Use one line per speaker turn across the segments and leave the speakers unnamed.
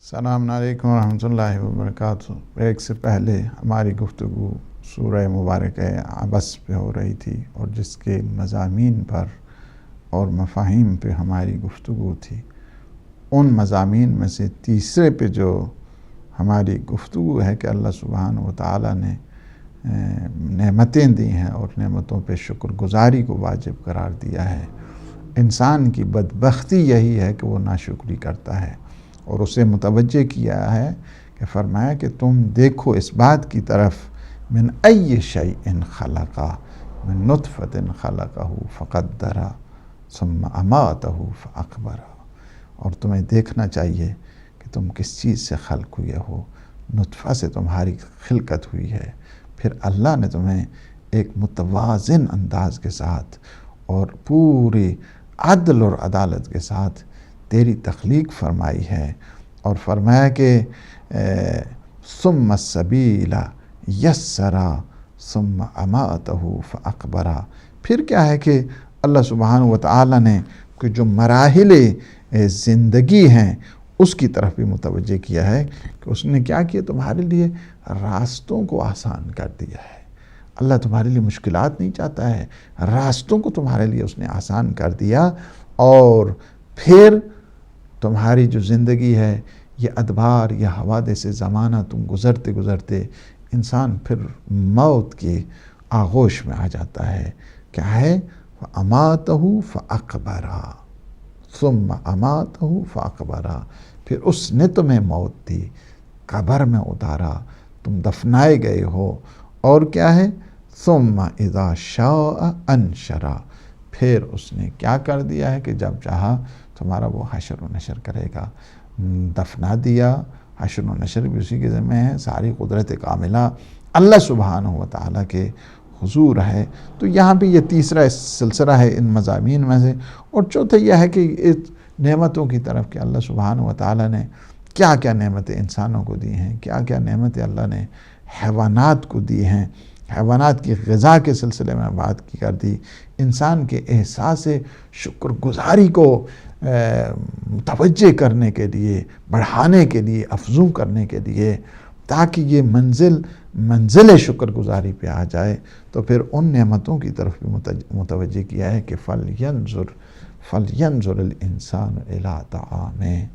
السلام علیکم ورحمۃ اللہ وبرکاتہ۔ بریک سے پہلے ہماری گفتگو سورہ مبارکہ عبس پہ ہو رہی تھی اور جس کے مضامین پر اور مفاہیم پہ ہماری گفتگو تھی، ان مضامین میں سے تیسرے پہ جو ہماری گفتگو ہے کہ اللہ سبحانہ و تعالیٰ نے نعمتیں دی ہیں اور نعمتوں پہ شکر گزاری کو واجب قرار دیا ہے۔ انسان کی بدبختی یہی ہے کہ وہ ناشکری کرتا ہے، اور اسے متوجہ کیا ہے کہ فرمایا کہ تم دیکھو اس بات کی طرف من ای شیء خلقہ من نطفۃ خلقہ فقدرہ ثم اماتہ فاقبرہ، اور تمہیں دیکھنا چاہیے کہ تم کس چیز سے خلق ہوئے ہو۔ نطفہ سے تمہاری خلقت ہوئی ہے، پھر اللہ نے تمہیں ایک متوازن انداز کے ساتھ اور پوری عدل اور عدالت کے ساتھ تیری تخلیق فرمائی ہے، اور فرمایا کہ ثم السبیل یسرا ثم اماتہ فاقبرہ۔ پھر کیا ہے کہ اللہ سبحانہ و تعالیٰ نے کہ جو مراحل زندگی ہیں اس کی طرف بھی متوجہ کیا ہے کہ اس نے کیا کیا، تمہارے لیے راستوں کو آسان کر دیا ہے۔ اللہ تمہارے لیے مشکلات نہیں چاہتا ہے، راستوں کو تمہارے لیے اس نے آسان کر دیا، اور پھر تمہاری جو زندگی ہے یہ ادبار یا حوادث زمانہ تم گزرتے گزرتے انسان پھر موت کے آغوش میں آ جاتا ہے۔ کیا ہے؟ فَأَمَاتَهُ فَأَقْبَرَهُ ثُمَّ أَمَاتَهُ فَأَقْبَرَهُ، پھر اس نے تمہیں موت دی، قبر میں اتارا، تم دفنائے گئے ہو، اور کیا ہے؟ ثُمَّ إِذَا شَاءَ أَنشَرَهُ، پھر اس نے کیا کر دیا ہے کہ جب چاہا تمہارا وہ حشر و نشر کرے گا۔ دفنا دیا، حشر و نشر بھی اسی کے ذمہ ہے، ساری قدرت کاملہ اللہ سبحانہ و تعالیٰ کے حضور ہے۔ تو یہاں پہ یہ تیسرا سلسلہ ہے ان مضامین میں سے، اور چوتھا یہ ہے کہ اس نعمتوں کی طرف کہ اللہ سبحانہ و تعالیٰ نے کیا کیا نعمتیں انسانوں کو دی ہیں، کیا کیا نعمتیں اللہ نے حیوانات کو دی ہیں۔ حیوانات کی غذا کے سلسلے میں بات کی کر دی، انسان کے احساس شکر گزاری کو متوجہ کرنے کے لیے، بڑھانے کے لیے، افزوں کرنے کے لیے، تاکہ یہ منزل شکر گزاری پہ آ جائے، تو پھر ان نعمتوں کی طرف بھی متوجہ کیا ہے کہ فَلْيَنْظُرِ الْإِنسَانُ إِلَىٰ طَعَامِهِ،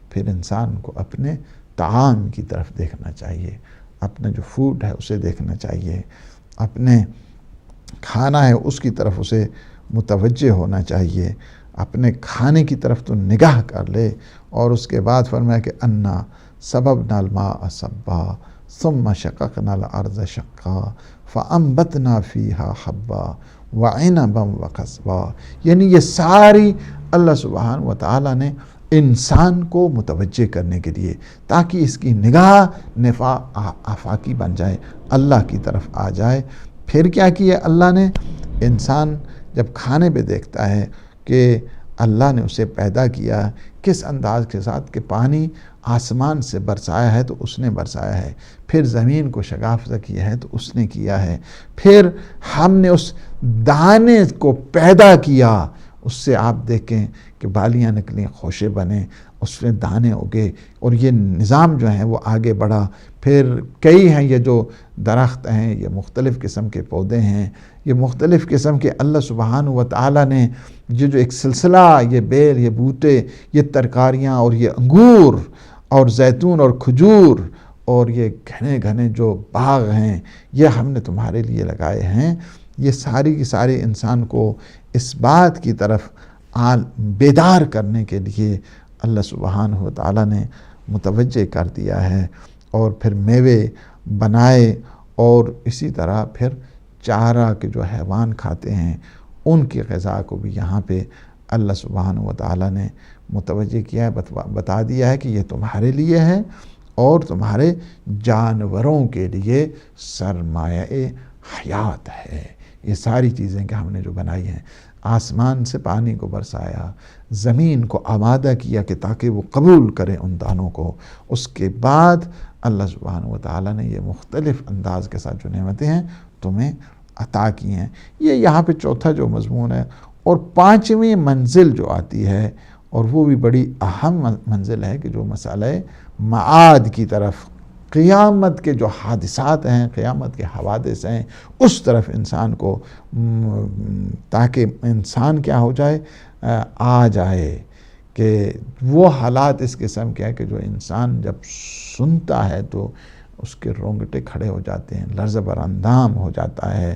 پھر انسان کو اپنے طعام کی طرف دیکھنا چاہیے، اپنا جو فوڈ ہے اسے دیکھنا چاہیے، اپنے کھانا ہے اس کی طرف اسے متوجہ ہونا چاہیے، اپنے کھانے کی طرف تو نگاہ کر لے، اور اس کے بعد فرمایا کہ اَنَّا صَبَبْنَا الْمَاءَ صَبًّا ثُمَّ شَقَقْنَا الْأَرْضَ شَقًّا فَأَنبَتْنَا فِيهَا حَبًّا وَعِنَبًا وَقَضْبًا، یعنی یہ ساری اللہ سبحانہ و تعالیٰ نے انسان کو متوجہ کرنے کے لیے، تاکہ اس کی نگاہ آفاقی بن جائے، اللہ کی طرف آ جائے۔ پھر کیا کیا اللہ نے؟ انسان جب کھانے پہ دیکھتا ہے کہ اللہ نے اسے پیدا کیا کس انداز کے ساتھ کہ پانی آسمان سے برسایا ہے تو اس نے برسایا ہے، پھر زمین کو شگافتہ کیا ہے تو اس نے کیا ہے، پھر ہم نے اس دانے کو پیدا کیا، اس سے آپ دیکھیں کہ بالیاں نکلیں، خوشے بنے، اس میں دانے اگے، اور یہ نظام جو ہے وہ آگے بڑھا۔ پھر کئی ہیں یہ جو درخت ہیں، یہ مختلف قسم کے پودے ہیں، یہ مختلف قسم کے اللہ سبحانہ و تعالیٰ نے یہ جو ایک سلسلہ، یہ بیل، یہ بوٹے، یہ ترکاریاں، اور یہ انگور اور زیتون اور کھجور، اور یہ گھنے گھنے جو باغ ہیں، یہ ہم نے تمہارے لیے لگائے ہیں، یہ ساری کی ساری انسان کو اس بات کی طرف بیدار کرنے کے لیے اللہ سبحانہ و تعالیٰ نے متوجہ کر دیا ہے، اور پھر میوے بنائے، اور اسی طرح پھر چارہ کے جو حیوان کھاتے ہیں ان کی غذا کو بھی یہاں پہ اللہ سبحانہ و تعالیٰ نے متوجہ کیا ہے، بتا دیا ہے کہ یہ تمہارے لیے ہے اور تمہارے جانوروں کے لیے سرمایہ حیات ہے۔ یہ ساری چیزیں کہ ہم نے جو بنائی ہیں، آسمان سے پانی کو برسایا، زمین کو آمادہ کیا کہ تاکہ وہ قبول کرے ان دانوں کو، اس کے بعد اللہ سبحانہ و تعالیٰ نے یہ مختلف انداز کے ساتھ جو نعمتیں ہیں تمہیں عطا کی ہیں۔ یہ یہاں پہ چوتھا جو مضمون ہے، اور پانچویں منزل جو آتی ہے اور وہ بھی بڑی اہم منزل ہے کہ جو مسئلہ معاد کی طرف، قیامت کے جو حادثات ہیں، قیامت کے حوادث ہیں، اس طرف انسان کو، تاکہ انسان کیا ہو جائے، آ جائے کہ وہ حالات اس قسم کے ہیں کہ جو انسان جب سنتا ہے تو اس کے رونگٹے کھڑے ہو جاتے ہیں، لرز بر اندام ہو جاتا ہے۔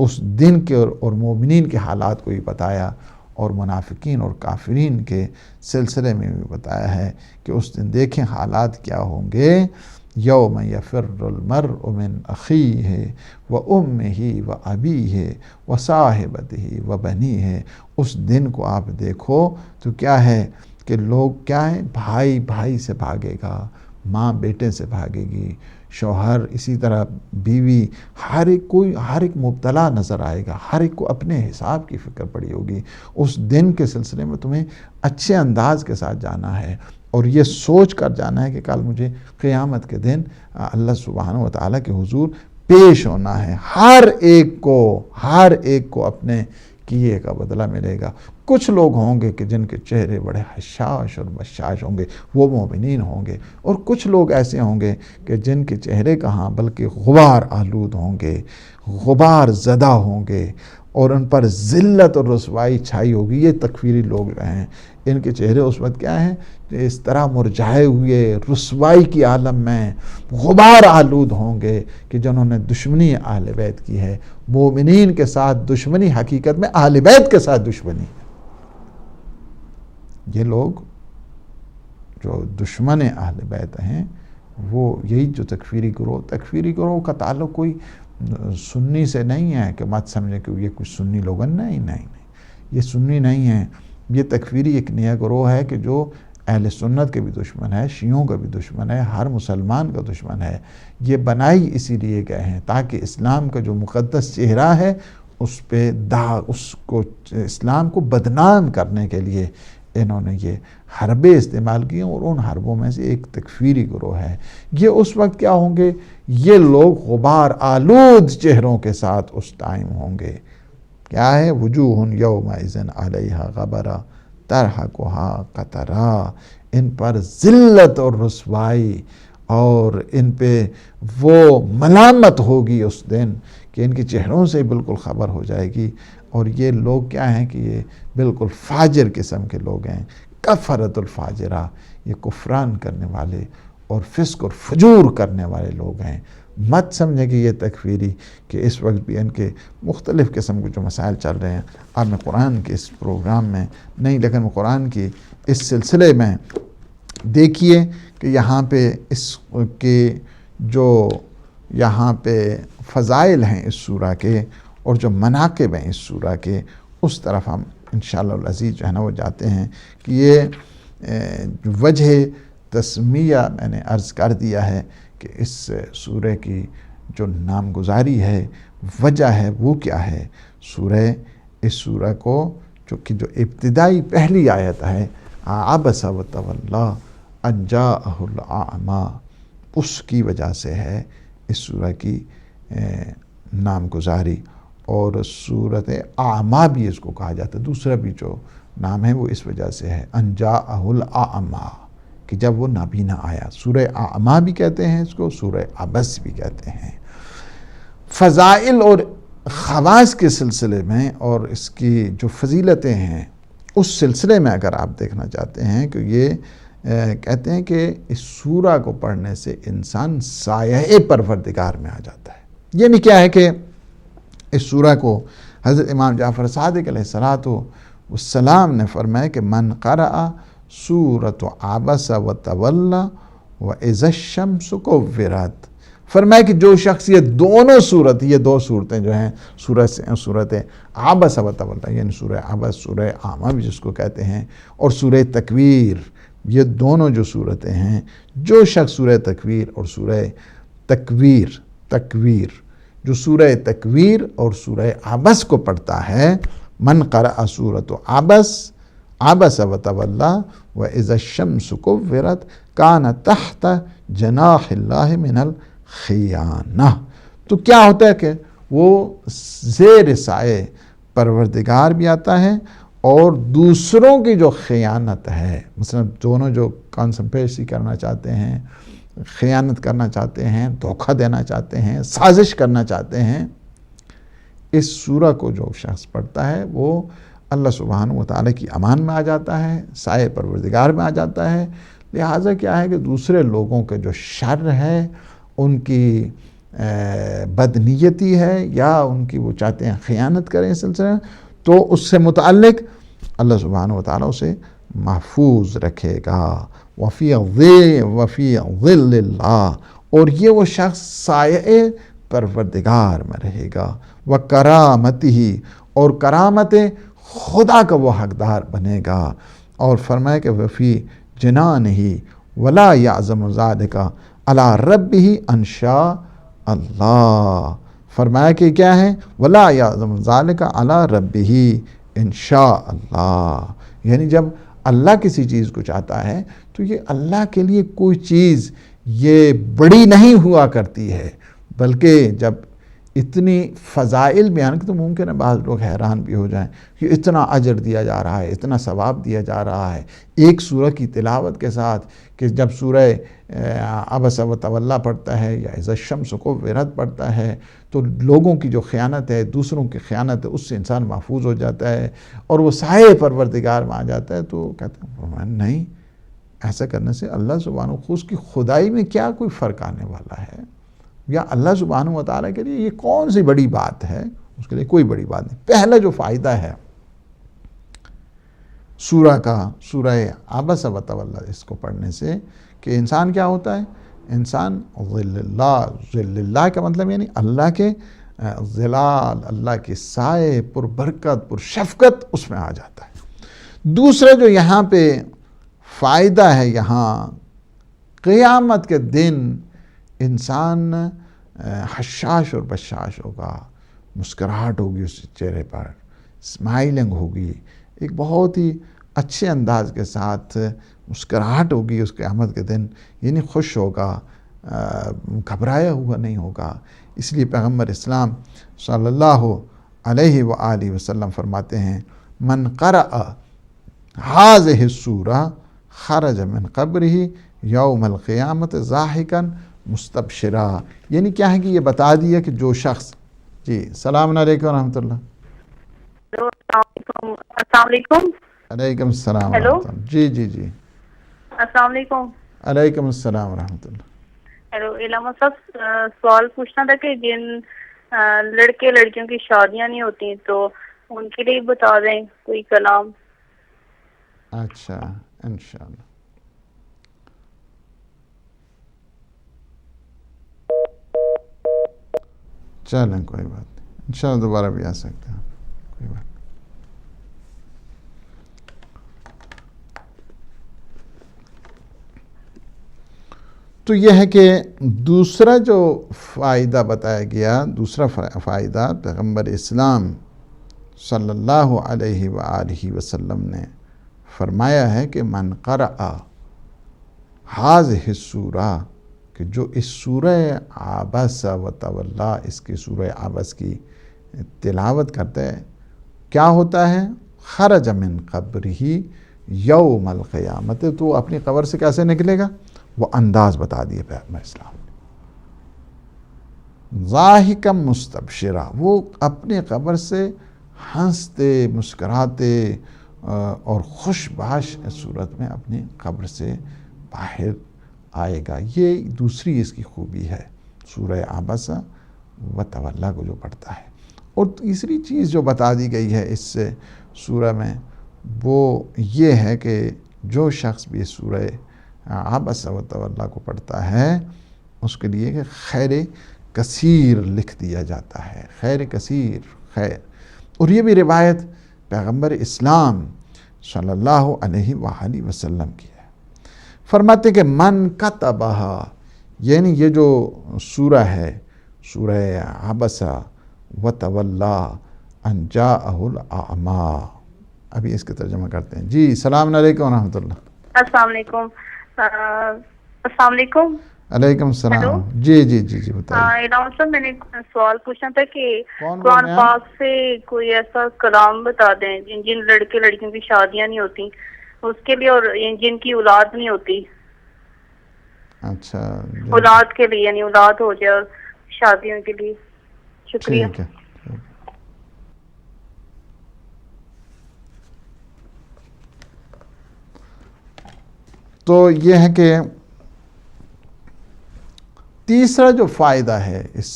اس دن کے اور مومنین کے حالات کو بھی بتایا، اور منافقین اور کافرین کے سلسلے میں بھی بتایا ہے کہ اس دن دیکھیں حالات کیا ہوں گے۔ یوم یفر المرء من اخیہ و امہ و ابیہ و صاحبتہ و بنیہ۔ اس دن کو آپ دیکھو تو کیا ہے کہ لوگ کیا ہیں، بھائی بھائی سے بھاگے گا، ماں بیٹے سے بھاگے گی، شوہر اسی طرح بیوی، ہر ایک مبتلا نظر آئے گا، ہر ایک کو اپنے حساب کی فکر پڑی ہوگی۔ اس دن کے سلسلے میں تمہیں اچھے انداز کے ساتھ جانا ہے، اور یہ سوچ کر جانا ہے کہ کل مجھے قیامت کے دن اللہ سبحانہ و تعالیٰ کے حضور پیش ہونا ہے۔ ہر ایک کو اپنے کیے کا بدلہ ملے گا۔ کچھ لوگ ہوں گے کہ جن کے چہرے بڑے حشاش اور بشاش ہوں گے، وہ مومنین ہوں گے، اور کچھ لوگ ایسے ہوں گے کہ جن کے چہرے کہاں بلکہ غبار آلود ہوں گے، غبار زدہ ہوں گے، اور ان پر ذلت اور رسوائی چھائی ہوگی۔ یہ تکفیری لوگ ہیں، ان کے چہرے اس وقت کیا ہیں، اس طرح مرجھائے ہوئے رسوائی کی عالم میں غبار آلود ہوں گے کہ جنہوں نے دشمنی اہل بیت کی ہے۔ مومنین کے ساتھ دشمنی حقیقت میں اہل بیت کے ساتھ دشمنی ہے۔ یہ لوگ جو دشمن اہل بیت ہیں، وہ یہی جو تکفیری گروہ کا تعلق کوئی سنی سے نہیں ہے کہ مت سمجھے کہ یہ کچھ سنی لوگ، نہیں، یہ سنی نہیں ہے۔ یہ تکفیری ایک نیا گروہ ہے کہ جو اہل سنت کے بھی دشمن ہے، شیعوں کا بھی دشمن ہے، ہر مسلمان کا دشمن ہے۔ یہ بنائی اسی لیے گئے ہیں تاکہ اسلام کا جو مقدس چہرہ ہے اس پہ اسلام کو بدنام کرنے کے لیے انہوں نے یہ حربے استعمال کی، اور ان حربوں میں سے ایک تکفیری گروہ ہے۔ یہ اس وقت کیا ہوں گے، یہ لوگ غبار آلود چہروں کے ساتھ اس ٹائم ہوں گے۔ کیا ہے، وجوہ یومئذ علیہا غبرہ ترہقھا قترہ۔ ان پر ذلت اور رسوائی، اور ان پہ وہ ملامت ہوگی اس دن کہ ان کے چہروں سے بالکل خبر ہو جائے گی۔ اور یہ لوگ کیا ہیں کہ یہ بالکل فاجر قسم کے لوگ ہیں، کفرت الفاجرہ، یہ کفران کرنے والے اور فسق اور فجور کرنے والے لوگ ہیں۔ مت سمجھیں کہ یہ تکفیری کہ اس وقت بھی ان کے مختلف قسم کے جو مسائل چل رہے ہیں، اب میں قرآن کے اس پروگرام میں نہیں، لیکن قرآن کی اس سلسلے میں دیکھیے کہ یہاں پہ اس کے جو یہاں پہ فضائل ہیں اس سورہ کے، اور جو مناقب ہیں اس سورہ کے، اس طرف ہم انشاءاللہ العزیز جو ہے نا وہ جاتے ہیں کہ یہ وجہ تسمیہ میں نے عرض کر دیا ہے کہ اس سورہ کی جو نامگزاری ہے، وجہ ہے، وہ کیا ہے۔ اس سورہ کو جو ابتدائی پہلی آیت ہے، عبس وتولی ان جاءہ الاعمی، اس کی وجہ سے ہے اس سورہ کی نامگزاری۔ اور سورۃ اعمی بھی اس کو کہا جاتا ہے، دوسرا بھی جو نام ہے وہ اس وجہ سے ہے، ان جاءہ الاعمی، کہ جب وہ نابینا آیا۔ سورہ اعمی بھی کہتے ہیں اس کو، سورہ عبس بھی کہتے ہیں۔ فضائل اور خواص کے سلسلے میں اور اس کی جو فضیلتیں ہیں اس سلسلے میں اگر آپ دیکھنا چاہتے ہیں کہ یہ کہتے ہیں کہ اس سورہ کو پڑھنے سے انسان سایہ پروردگار میں آ جاتا ہے۔ یہ نہیں کیا ہے کہ اس سورہ کو حضرت امام جعفر صادق علیہ السلام نے فرمایا کہ من قرأ سورۃ عبس وتولی واذا الشمس کورت، فرمایا کہ جو شخص یہ دو صورتیں جو ہیں، سورۃ عبس وتولی یعنی سورہ عبس، سورہ اعمی بھی جس کو کہتے ہیں، اور سورہ تکویر، یہ دونوں جو صورتیں ہیں، جو شخص سورہ تکویر اور سورہ تکویر جو سورہ تکویر اور سورہ عبس کو پڑھتا ہے، من قرأ سورۃ عبس وتولی واذا الشمس کورت کان تحت جناح اللہ من الخیانہ۔ تو کیا ہوتا ہے کہ وہ زیر سائے پروردگار بھی آتا ہے، اور دوسروں کی جو خیانت ہے، مثلا دونوں جو کانسپریسی کرنا چاہتے ہیں، خیانت کرنا چاہتے ہیں، دھوکہ دینا چاہتے ہیں، سازش کرنا چاہتے ہیں، اس سورہ کو جو شخص پڑھتا ہے وہ اللہ سبحانہ و تعالیٰ کی امان میں آ جاتا ہے، سائے پروردگار میں آ جاتا ہے۔ لہٰذا کیا ہے کہ دوسرے لوگوں کے جو شر ہے، ان کی بدنیتی ہے، یا ان کی وہ چاہتے ہیں خیانت کریں اس سلسلے میں، تو اس سے متعلق اللہ سبحانہ و تعالیٰ اسے محفوظ رکھے گا۔ وفی ظل اللہ، اور یہ وہ شخص سائے پروردگار میں رہے گا۔ وکرامتہ، اور کرامت خدا کا وہ حقدار بنے گا۔ اور فرمایا کہ وفی جنانہ ولا یعزم ذلک علی ربہ ان شاء اللہ، فرمایا کہ کیا ہے، ولا یعزم ذلک علی ربہ ان شاء اللہ، یعنی جب اللہ کسی چیز کو چاہتا ہے تو یہ اللہ کے لیے کوئی چیز یہ بڑی نہیں ہوا کرتی ہے، بلکہ جب اتنی فضائل بیان کہ تو ممکن ہے بعض لوگ حیران بھی ہو جائیں کہ اتنا اجر دیا جا رہا ہے، اتنا ثواب دیا جا رہا ہے ایک سورہ کی تلاوت کے ساتھ، کہ جب سورہ عبس و تولی پڑھتا ہے یا اذا الشمس کورت پڑھتا ہے تو لوگوں کی جو خیانت ہے، دوسروں کی خیانت ہے، اس سے انسان محفوظ ہو جاتا ہے اور وہ سائے پروردگار میں آ جاتا ہے۔ تو کہتے ہیں نہیں، ایسا کرنے سے اللہ سبحانہ اس کی خدائی میں کیا کوئی فرق آنے والا ہے، یا اللہ سبحانہ و تعالیٰ کے لیے یہ کون سی بڑی بات ہے، اس کے لیے کوئی بڑی بات نہیں۔ پہلا جو فائدہ ہے سورہ کا، سورہ عبس و تولی، اس کو پڑھنے سے کہ انسان کیا ہوتا ہے، انسان ظل اللہ، ظل اللہ کا مطلب یعنی اللہ کے ظلال، اللہ کے سائے پر برکت پر شفقت اس میں آ جاتا ہے۔ دوسرا جو یہاں پہ فائدہ ہے، یہاں قیامت کے دن انسان حشاش اور بشاش ہوگا، مسکراہٹ ہوگی اس چہرے پر، اسمائلنگ ہوگی، ایک بہت ہی اچھے انداز کے ساتھ مسکراہٹ ہوگی اس قیامت کے دن، یعنی خوش ہوگا، گھبرایا ہوا نہیں ہوگا۔ اس لیے پیغمبر اسلام صلی اللہ علیہ وآلہ وسلم فرماتے ہیں من قرأ هذه السورہ خرج من قبرہ یوم القیامت ضاحکا مستبشرا، یعنی کیا ہے کہ یہ بتا دیا کہ جو شخص، جی السلام علیکم ورحمۃ اللہ۔
السلام علیکم۔
علیکم السلام ورحمۃ اللہ۔ جی جی جی
السلام علیکم۔
علیکم السلام ورحمۃ اللہ۔
ہیلو، علامہ صاحب سوال پوچھنا تھا کہ جن لڑکے لڑکیوں کی شادیاں نہیں ہوتی تو ان کے لیے بتا دیں کوئی کلام۔
اچھا، انشاءاللہ۔ چلیں کوئی بات نہیں، انشاءاللہ دوبارہ بھی آ سکتے ہیں، کوئی بات نہیں۔ تو یہ ہے کہ دوسرا جو فائدہ بتایا گیا، دوسرا فائدہ پیغمبر اسلام صلی اللہ علیہ وآلہ وسلم نے فرمایا ہے کہ من قرأ هذه السورہ، کہ جو اس سورہ عبس و تولی، اس کی سورہ عبس کی تلاوت کرتا ہے، کیا ہوتا ہے، خرج من قبرہ یوم القیامت، تو اپنی قبر سے کیسے نکلے گا، وہ انداز بتا دیے پیغمبر اسلام نے، ضاحکا مستبشرا، وہ اپنے قبر سے ہنستے مسکراتے اور خوش باش صورت میں اپنی قبر سے باہر آئے گا۔ یہ دوسری اس کی خوبی ہے سورہ عبس و تولی کو جو پڑھتا ہے۔ اور تیسری چیز جو بتا دی گئی ہے اس سورہ میں وہ یہ ہے کہ جو شخص بھی سورہ عبس و تولی کو پڑھتا ہے اس کے لیے کہ خیر کثیر لکھ دیا جاتا ہے، خیر کثیر، خیر۔ اور یہ بھی روایت پیغمبر اسلام صلی اللہ علیہ وآلہ وسلم کی ہے، فرماتے کہ من کتبہ، یعنی یہ جو سورہ ہے سورہ عبس و تولی ان جاءہ الاعمی، ابھی اس کا ترجمہ کرتے ہیں۔ جی السلام علیکم ورحمۃ اللہ۔
السلام علیکم۔ السلام علیکم۔
علیکم السلام. جی جی جی جی بتائیے.
علامہ صاحب میں نے سوال پوچھنا تھا کہ
کون
قرآن
بول رہے ہیں
پاک سے کوئی ایسا کلام بتا دیں جن لڑکے لڑکیوں کی شادیاں نہیں ہوتی اس کے لیے، اور جن کی اولاد نہیں ہوتی،
اچھا
اولاد کے لیے، یعنی اولاد ہو جائے اور شادیوں کے لیے. شکریہ.
ٹھیک ہے. تو یہ ہے کہ تیسرا جو فائدہ ہے اس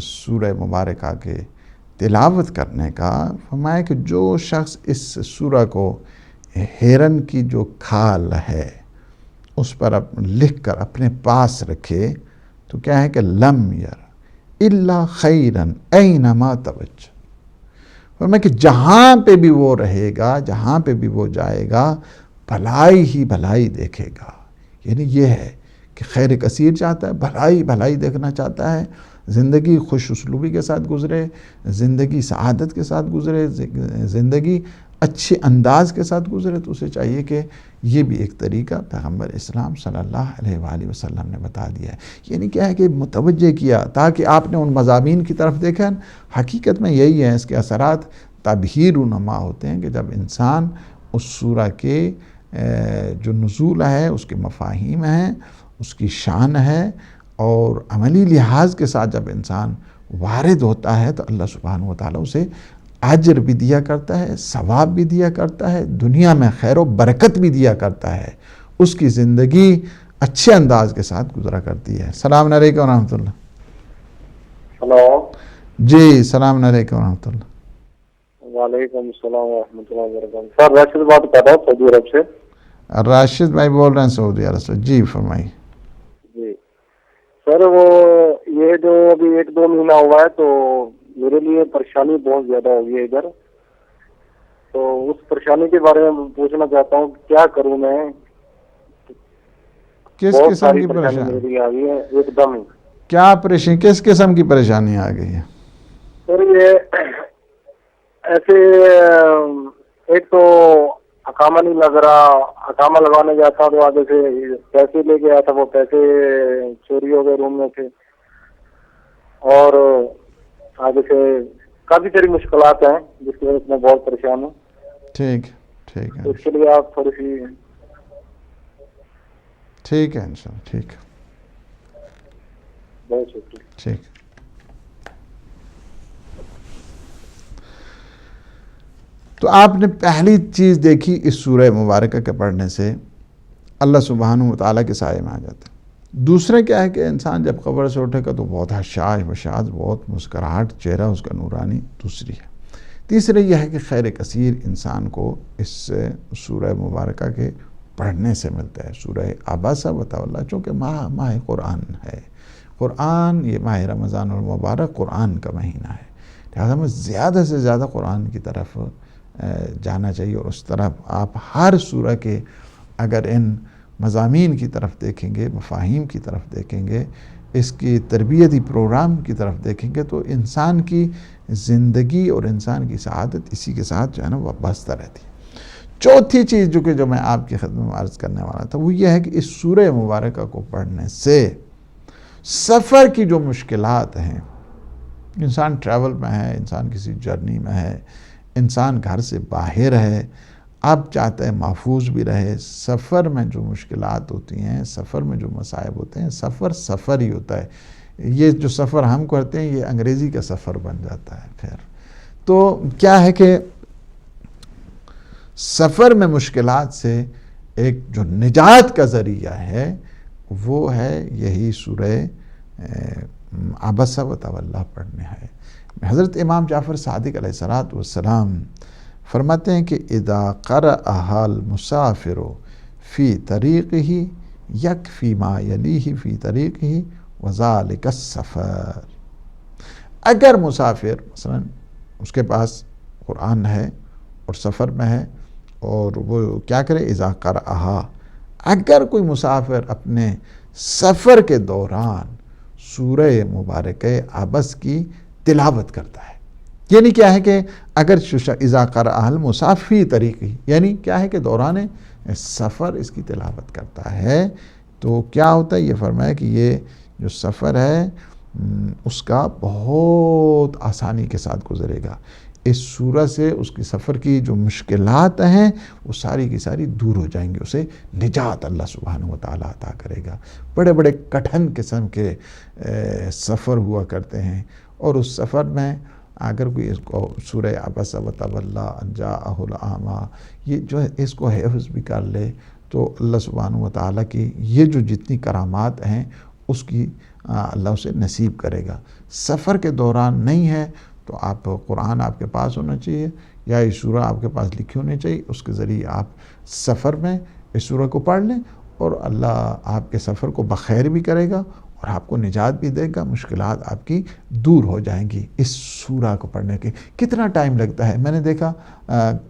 سورہ مبارکہ کے تلاوت کرنے کا، فرمایا کہ جو شخص اس سورہ کو ہرن کی جو کھال ہے اس پر لکھ کر اپنے پاس رکھے تو کیا ہے کہ لم یر الا خیرن اینما توجہ، فرمایا کہ جہاں پہ بھی وہ رہے گا، جہاں پہ بھی وہ جائے گا، بھلائی ہی بھلائی دیکھے گا. یعنی یہ ہے کہ خیر کثیر چاہتا ہے، بھلائی بھلائی دیکھنا چاہتا ہے، زندگی خوش اسلوبی کے ساتھ گزرے، زندگی سعادت کے ساتھ گزرے، زندگی اچھے انداز کے ساتھ گزرے، تو اسے چاہیے کہ یہ بھی ایک طریقہ پیغمبر اسلام صلی اللہ علیہ وآلہ وسلم نے بتا دیا ہے. یعنی کیا ہے کہ متوجہ کیا تاکہ آپ نے ان مضامین کی طرف دیکھیں. حقیقت میں یہی ہے، اس کے اثرات تبہیر نما ہوتے ہیں کہ جب انسان اس سورہ کے جو نزول ہے، اس کے مفاہیم ہیں، اس کی شان ہے، اور عملی لحاظ کے ساتھ جب انسان وارد ہوتا ہے تو اللہ سبحانہ وتعالی اسے اجر بھی دیا کرتا ہے، ثواب بھی دیا کرتا ہے، دنیا میں خیر و برکت بھی دیا کرتا ہے، اس کی زندگی اچھے انداز کے ساتھ گزرا کرتی ہے. السلام علیکم ورحمۃ اللہ.
ہلو.
جی السلام علیکم ورحمۃ اللہ.
وعلیکم السلام ورحمۃ اللہ وبرکاتہ. سر راشد بات کر رہا ہوں سعودی عرب سے.
راشد بھائی بول رہے ہیں سعودی عرب سے. جی فرمائیے.
جی سر، وہ یہ جو ابھی 1-2 مہینہ ہوا ہے تو میرے لیے پریشانی بہت زیادہ ہوگی ہے ادھر، تو اس پریشانی کے بارے میں پوچھنا چاہتا ہوں کیا کروں میں.
کس
بہت
قسم
ساری
کی
پریشانی
پریشانی؟
میرے لیے آ گئی ہے ایک دم ہی.
کیا پریشانی، کس قسم کی پریشانی آ گئی ہے؟
سر یہ ایسے ایک تو اقامہ نہیں لگ رہا، اقامہ لگانے جاتا تو آگے سے پیسے لے کے آیا تھا، وہ پیسے چوری ہو گئے روم میں سے، اور آگے سے کافی ساری مشکلات ہیں جس کی وجہ سے میں بہت پریشان ہوں.
ٹھیک ٹھیک ہے،
اس کے لیے آپ تھوڑی سی.
ٹھیک ہے انشاءاللہ. ٹھیک
بہت شکریہ.
ٹھیک. تو آپ نے پہلی چیز دیکھی اس سورہ مبارکہ کے پڑھنے سے اللہ سبحانہ وتعالیٰ کے سائے میں آ جاتا ہے. دوسرے کیا ہے کہ انسان جب قبر سے اٹھے گا تو بہت حشاش بشاش، بہت مسکراہٹ چہرہ اس کا نورانی. دوسری ہے. تیسرے یہ ہے کہ خیر کثیر انسان کو اس سورہ مبارکہ کے پڑھنے سے ملتا ہے. سورہ عبسہ وتولیٰ چونکہ ماہ قرآن ہے، قرآن یہ ماہ رمضان المبارک قرآن کا مہینہ ہے، لہذا ہمیں زیادہ سے زیادہ قرآن کی طرف جانا چاہیے، اور اس طرف آپ ہر سورہ کے اگر ان مضامین کی طرف دیکھیں گے، مفاہیم کی طرف دیکھیں گے، اس کی تربیتی پروگرام کی طرف دیکھیں گے تو انسان کی زندگی اور انسان کی سعادت اسی کے ساتھ جو ہے نا وابستہ رہتی ہے. چوتھی چیز جو میں آپ کی خدمت میں عرض کرنے والا تھا وہ یہ ہے کہ اس سورہ مبارکہ کو پڑھنے سے سفر کی جو مشکلات ہیں، انسان ٹریول میں ہے، انسان کسی جرنی میں ہے، انسان گھر سے باہر ہے، اب چاہتا ہے محفوظ بھی رہے. سفر میں جو مشکلات ہوتی ہیں، سفر میں جو مصائب ہوتے ہیں، سفر ہی ہوتا ہے. یہ جو سفر ہم کرتے ہیں یہ انگریزی کا سفر بن جاتا ہے. خیر تو کیا ہے کہ سفر میں مشکلات سے ایک جو نجات کا ذریعہ ہے وہ ہے یہی سورہ عبسہ وتولیٰ پڑھنے ہے. حضرت امام جعفر صادق علیہ السلام فرماتے ہیں کہ اذا قرأها المسافر فی طریقہ یکفی ما یلیہ فی طریقہ وذالک السفر. اگر مسافر مثلا اس کے پاس قرآن ہے اور سفر میں ہے اور وہ کیا کرے، اذا قرأها، اگر کوئی مسافر اپنے سفر کے دوران سورہ مبارکہ عبس کی تلاوت کرتا ہے، یعنی کیا ہے کہ اگر اذا قرأها المسافر فی طریقہ، یعنی کیا ہے کہ دوران سفر اس کی تلاوت کرتا ہے، تو کیا ہوتا ہے، یہ فرمایا کہ یہ جو سفر ہے اس کا بہت آسانی کے ساتھ گزرے گا. اس سورہ سے اس کی سفر کی جو مشکلات ہیں وہ ساری کی ساری دور ہو جائیں گی، اسے نجات اللہ سبحانہ وتعالیٰ عطا کرے گا. بڑے بڑے کٹھن قسم کے سفر ہوا کرتے ہیں، اور اس سفر میں اگر کوئی اس کو سورہ عبس وتولی ان جاءہ الاعمی یہ جو ہے اس کو حفظ بھی کر لے تو اللہ سبحانہ وتعالیٰ کی یہ جو جتنی کرامات ہیں اس کی اللہ اسے نصیب کرے گا. سفر کے دوران نہیں ہے تو آپ قرآن آپ کے پاس ہونا چاہیے، یا یہ سورہ آپ کے پاس لکھی ہونی چاہیے، اس کے ذریعے آپ سفر میں اس سورہ کو پڑھ لیں اور اللہ آپ کے سفر کو بخیر بھی کرے گا اور آپ کو نجات بھی دے گا، مشکلات آپ کی دور ہو جائیں گی. اس سورہ کو پڑھنے کے کتنا ٹائم لگتا ہے؟ میں نے دیکھا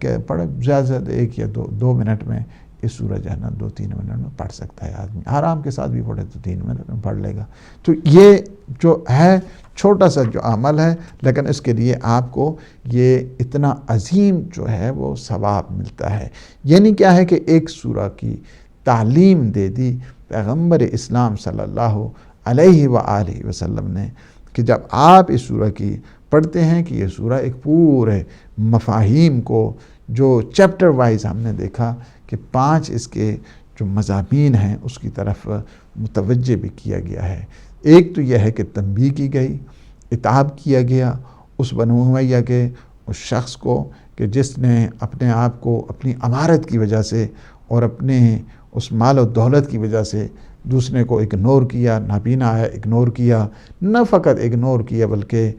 کہ پڑھ زیادہ سے زیادہ 1 یا 2 منٹ میں اس سورہ جو ہے نا 2-3 منٹ میں پڑھ سکتا ہے آدمی. آرام کے ساتھ بھی پڑھے تو 3 منٹ میں پڑھ لے گا. تو یہ جو ہے چھوٹا سا جو عمل ہے، لیکن اس کے لیے آپ کو یہ اتنا عظیم جو ہے وہ ثواب ملتا ہے. یعنی کیا ہے کہ ایک سورہ کی تعلیم دے دی پیغمبر اسلام صلی اللہ علیہ وآلہ وسلم نے، کہ جب آپ اس سورہ کی پڑھتے ہیں کہ یہ سورہ ایک پورے مفاہیم کو جو چیپٹر وائز ہم نے دیکھا کہ 5 اس کے جو مضامین ہیں اس کی طرف متوجہ بھی کیا گیا ہے. ایک تو یہ ہے کہ تنبیہ کی گئی، عتاب کیا گیا اس بنو امیہ کے اس شخص کو کہ جس نے اپنے آپ کو اپنی امارت کی وجہ سے اور اپنے اس مال و دولت کی وجہ سے دوسرے کو اگنور کیا، نابینا ہے اگنور کیا، نہ فقط اگنور کیا بلکہ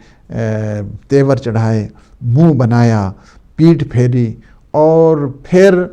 تیور چڑھائے، منہ بنایا، پیٹھ پھیری، اور پھر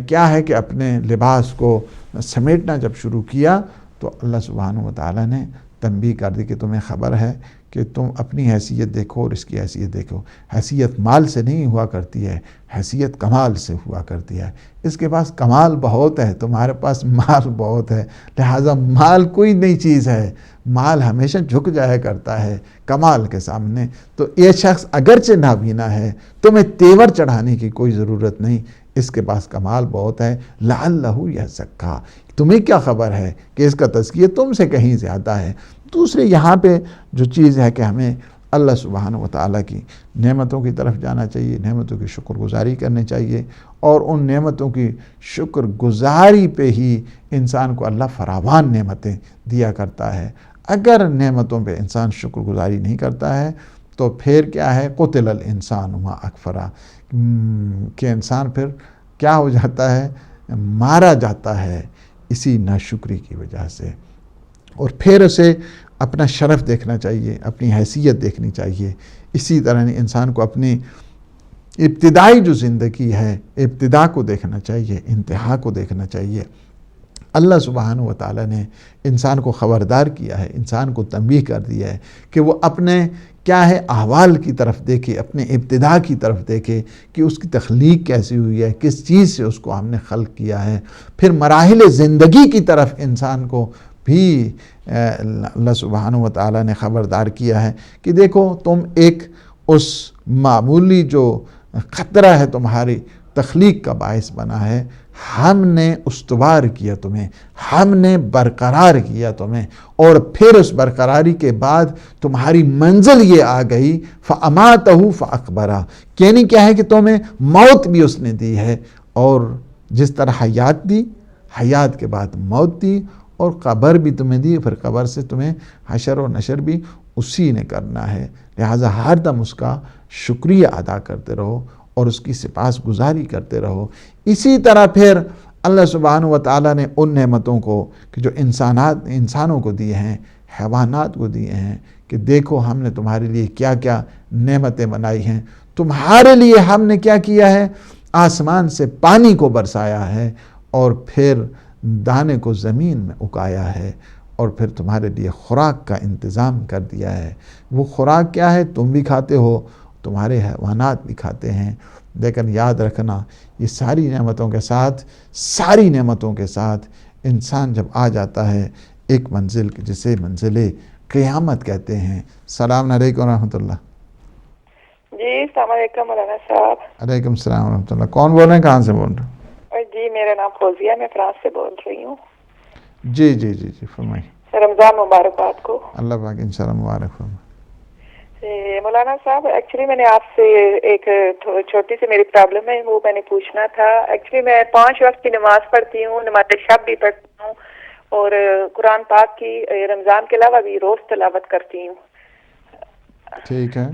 کیا ہے کہ اپنے لباس کو سمیٹنا جب شروع کیا تو اللہ سبحانہ وتعالیٰ نے تنبیہ کر دی کہ تمہیں خبر ہے کہ تم اپنی حیثیت دیکھو اور اس کی حیثیت دیکھو. حیثیت مال سے نہیں ہوا کرتی ہے، حیثیت کمال سے ہوا کرتی ہے. اس کے پاس کمال بہت ہے، تمہارے پاس مال بہت ہے، لہٰذا مال کوئی نئی چیز ہے، مال ہمیشہ جھک جایا کرتا ہے کمال کے سامنے. تو یہ شخص اگرچہ نابینا ہے، تمہیں تیور چڑھانے کی کوئی ضرورت نہیں، اس کے پاس کمال بہت ہے. لعلہ یزکیٰ، تمہیں کیا خبر ہے کہ اس کا تزکیہ تم سے کہیں زیادہ ہے. دوسرے یہاں پہ جو چیز ہے کہ ہمیں اللہ سبحانہ وتعالیٰ کی نعمتوں کی طرف جانا چاہیے، نعمتوں کی شکر گزاری کرنی چاہیے، اور ان نعمتوں کی شکر گزاری پہ ہی انسان کو اللہ فراوان نعمتیں دیا کرتا ہے. اگر نعمتوں پہ انسان شکر گزاری نہیں کرتا ہے تو پھر کیا ہے، قتل الانسان ما اکفرہ، کہ انسان پھر کیا ہو جاتا ہے، مارا جاتا ہے اسی ناشکری کی وجہ سے. اور پھر اسے اپنا شرف دیکھنا چاہیے، اپنی حیثیت دیکھنی چاہیے. اسی طرح انسان کو اپنی ابتدائی جو زندگی ہے ابتدا کو دیکھنا چاہیے، انتہا کو دیکھنا چاہیے. اللہ سبحانہ وتعالیٰ نے انسان کو خبردار کیا ہے، انسان کو تنبیہ کر دیا ہے کہ وہ اپنے کیا ہے احوال کی طرف دیکھے، اپنے ابتدا کی طرف دیکھے کہ اس کی تخلیق کیسی ہوئی ہے، کس چیز سے اس کو ہم نے خلق کیا ہے. پھر مراحل زندگی کی طرف انسان کو بھی اللہ سبحانہ وتعالیٰ نے خبردار کیا ہے کہ دیکھو تم ایک اس معمولی جو خطرہ ہے تمہاری تخلیق کا باعث بنا ہے، ہم نے استوار کیا تمہیں، ہم نے برقرار کیا تمہیں، اور پھر اس برقراری کے بعد تمہاری منزل یہ آ گئی فَأَمَاتَهُ فَأَقْبَرَهُ، یعنی کیا ہے کہ تمہیں موت بھی اس نے دی ہے، اور جس طرح حیات دی، حیات کے بعد موت دی، اور قبر بھی تمہیں دی، پھر قبر سے تمہیں حشر و نشر بھی اسی نے کرنا ہے. لہٰذا ہر دم اس کا شکریہ ادا کرتے رہو اور اس کی سپاس گزاری کرتے رہو. اسی طرح پھر اللہ سبحانہ وتعالیٰ نے ان نعمتوں کو کہ جو انسانوں کو دیے ہیں، حیوانات کو دیے ہیں، کہ دیکھو ہم نے تمہارے لیے کیا کیا نعمتیں بنائی ہیں. تمہارے لیے ہم نے کیا کیا ہے، آسمان سے پانی کو برسایا ہے، اور پھر دانے کو زمین میں اگایا ہے، اور پھر تمہارے لیے خوراک کا انتظام کر دیا ہے. وہ خوراک کیا ہے، تم بھی کھاتے ہو، تمہارے حیوانات بھی کھاتے ہیں. لیکن یاد رکھنا یہ ساری نعمتوں کے ساتھ انسان جب آ جاتا ہے ایک منزل جسے منزل قیامت کہتے ہیں. السلام علیکم ورحمۃ اللہ.
جی السلام علیکم مولانا صاحب.
علیکم السلام ورحمۃ اللہ. کون بول رہے ہیں، کہاں سے بول رہے ہیں؟
جی میرا نام فوزیہ، میں فرانس سے بول رہی ہوں.
جی جی جی جی فرمائیے.
رمضان مبارک آپ کو.
اللہ پاک انشاءاللہ مبارک فرمائے.
مولانا صاحب ایکچولی میں نے آپ سے ایک چھوٹی سی میری پرابلم ہے وہ میں نے پوچھنا تھا. ایکچولی میں 5 وقت کی نماز پڑھتی ہوں, نماز شب بھی پڑھتی ہوں, اور قرآن پاک کی رمضان کے علاوہ بھی روز تلاوت کرتی ہوں.
ٹھیک ہے.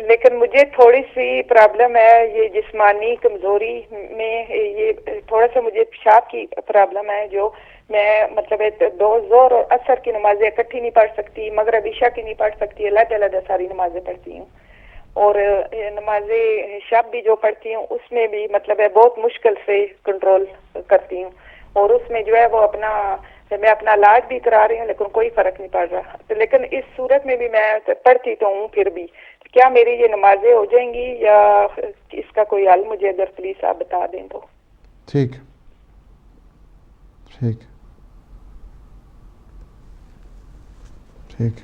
لیکن مجھے تھوڑی سی پرابلم ہے یہ جسمانی کمزوری میں, یہ تھوڑا سا مجھے پیشاب کی پرابلم ہے, جو میں مطلب 2 ظہر اور عصر کی نمازیں اکٹھی نہیں پڑھ سکتی, مغرب عشاء کی نہیں پڑھ سکتی, علیحدہ علیحدہ ساری نمازیں پڑھتی ہوں. اور نمازیں شب بھی جو پڑھتی ہوں اس میں بھی مطلب ہے بہت مشکل سے کنٹرول کرتی ہوں, اور اس میں جو ہے وہ میں اپنا علاج بھی کرا رہی ہوں لیکن کوئی فرق نہیں پڑ رہا. لیکن اس صورت میں بھی میں پڑھتی تو ہوں, پھر بھی کیا میری یہ نمازیں ہو جائیں گی یا اس کا کوئی حل مجھے اگر پلیز آپ بتا دیں تو.
ٹھیک ٹھیک ٹھیک.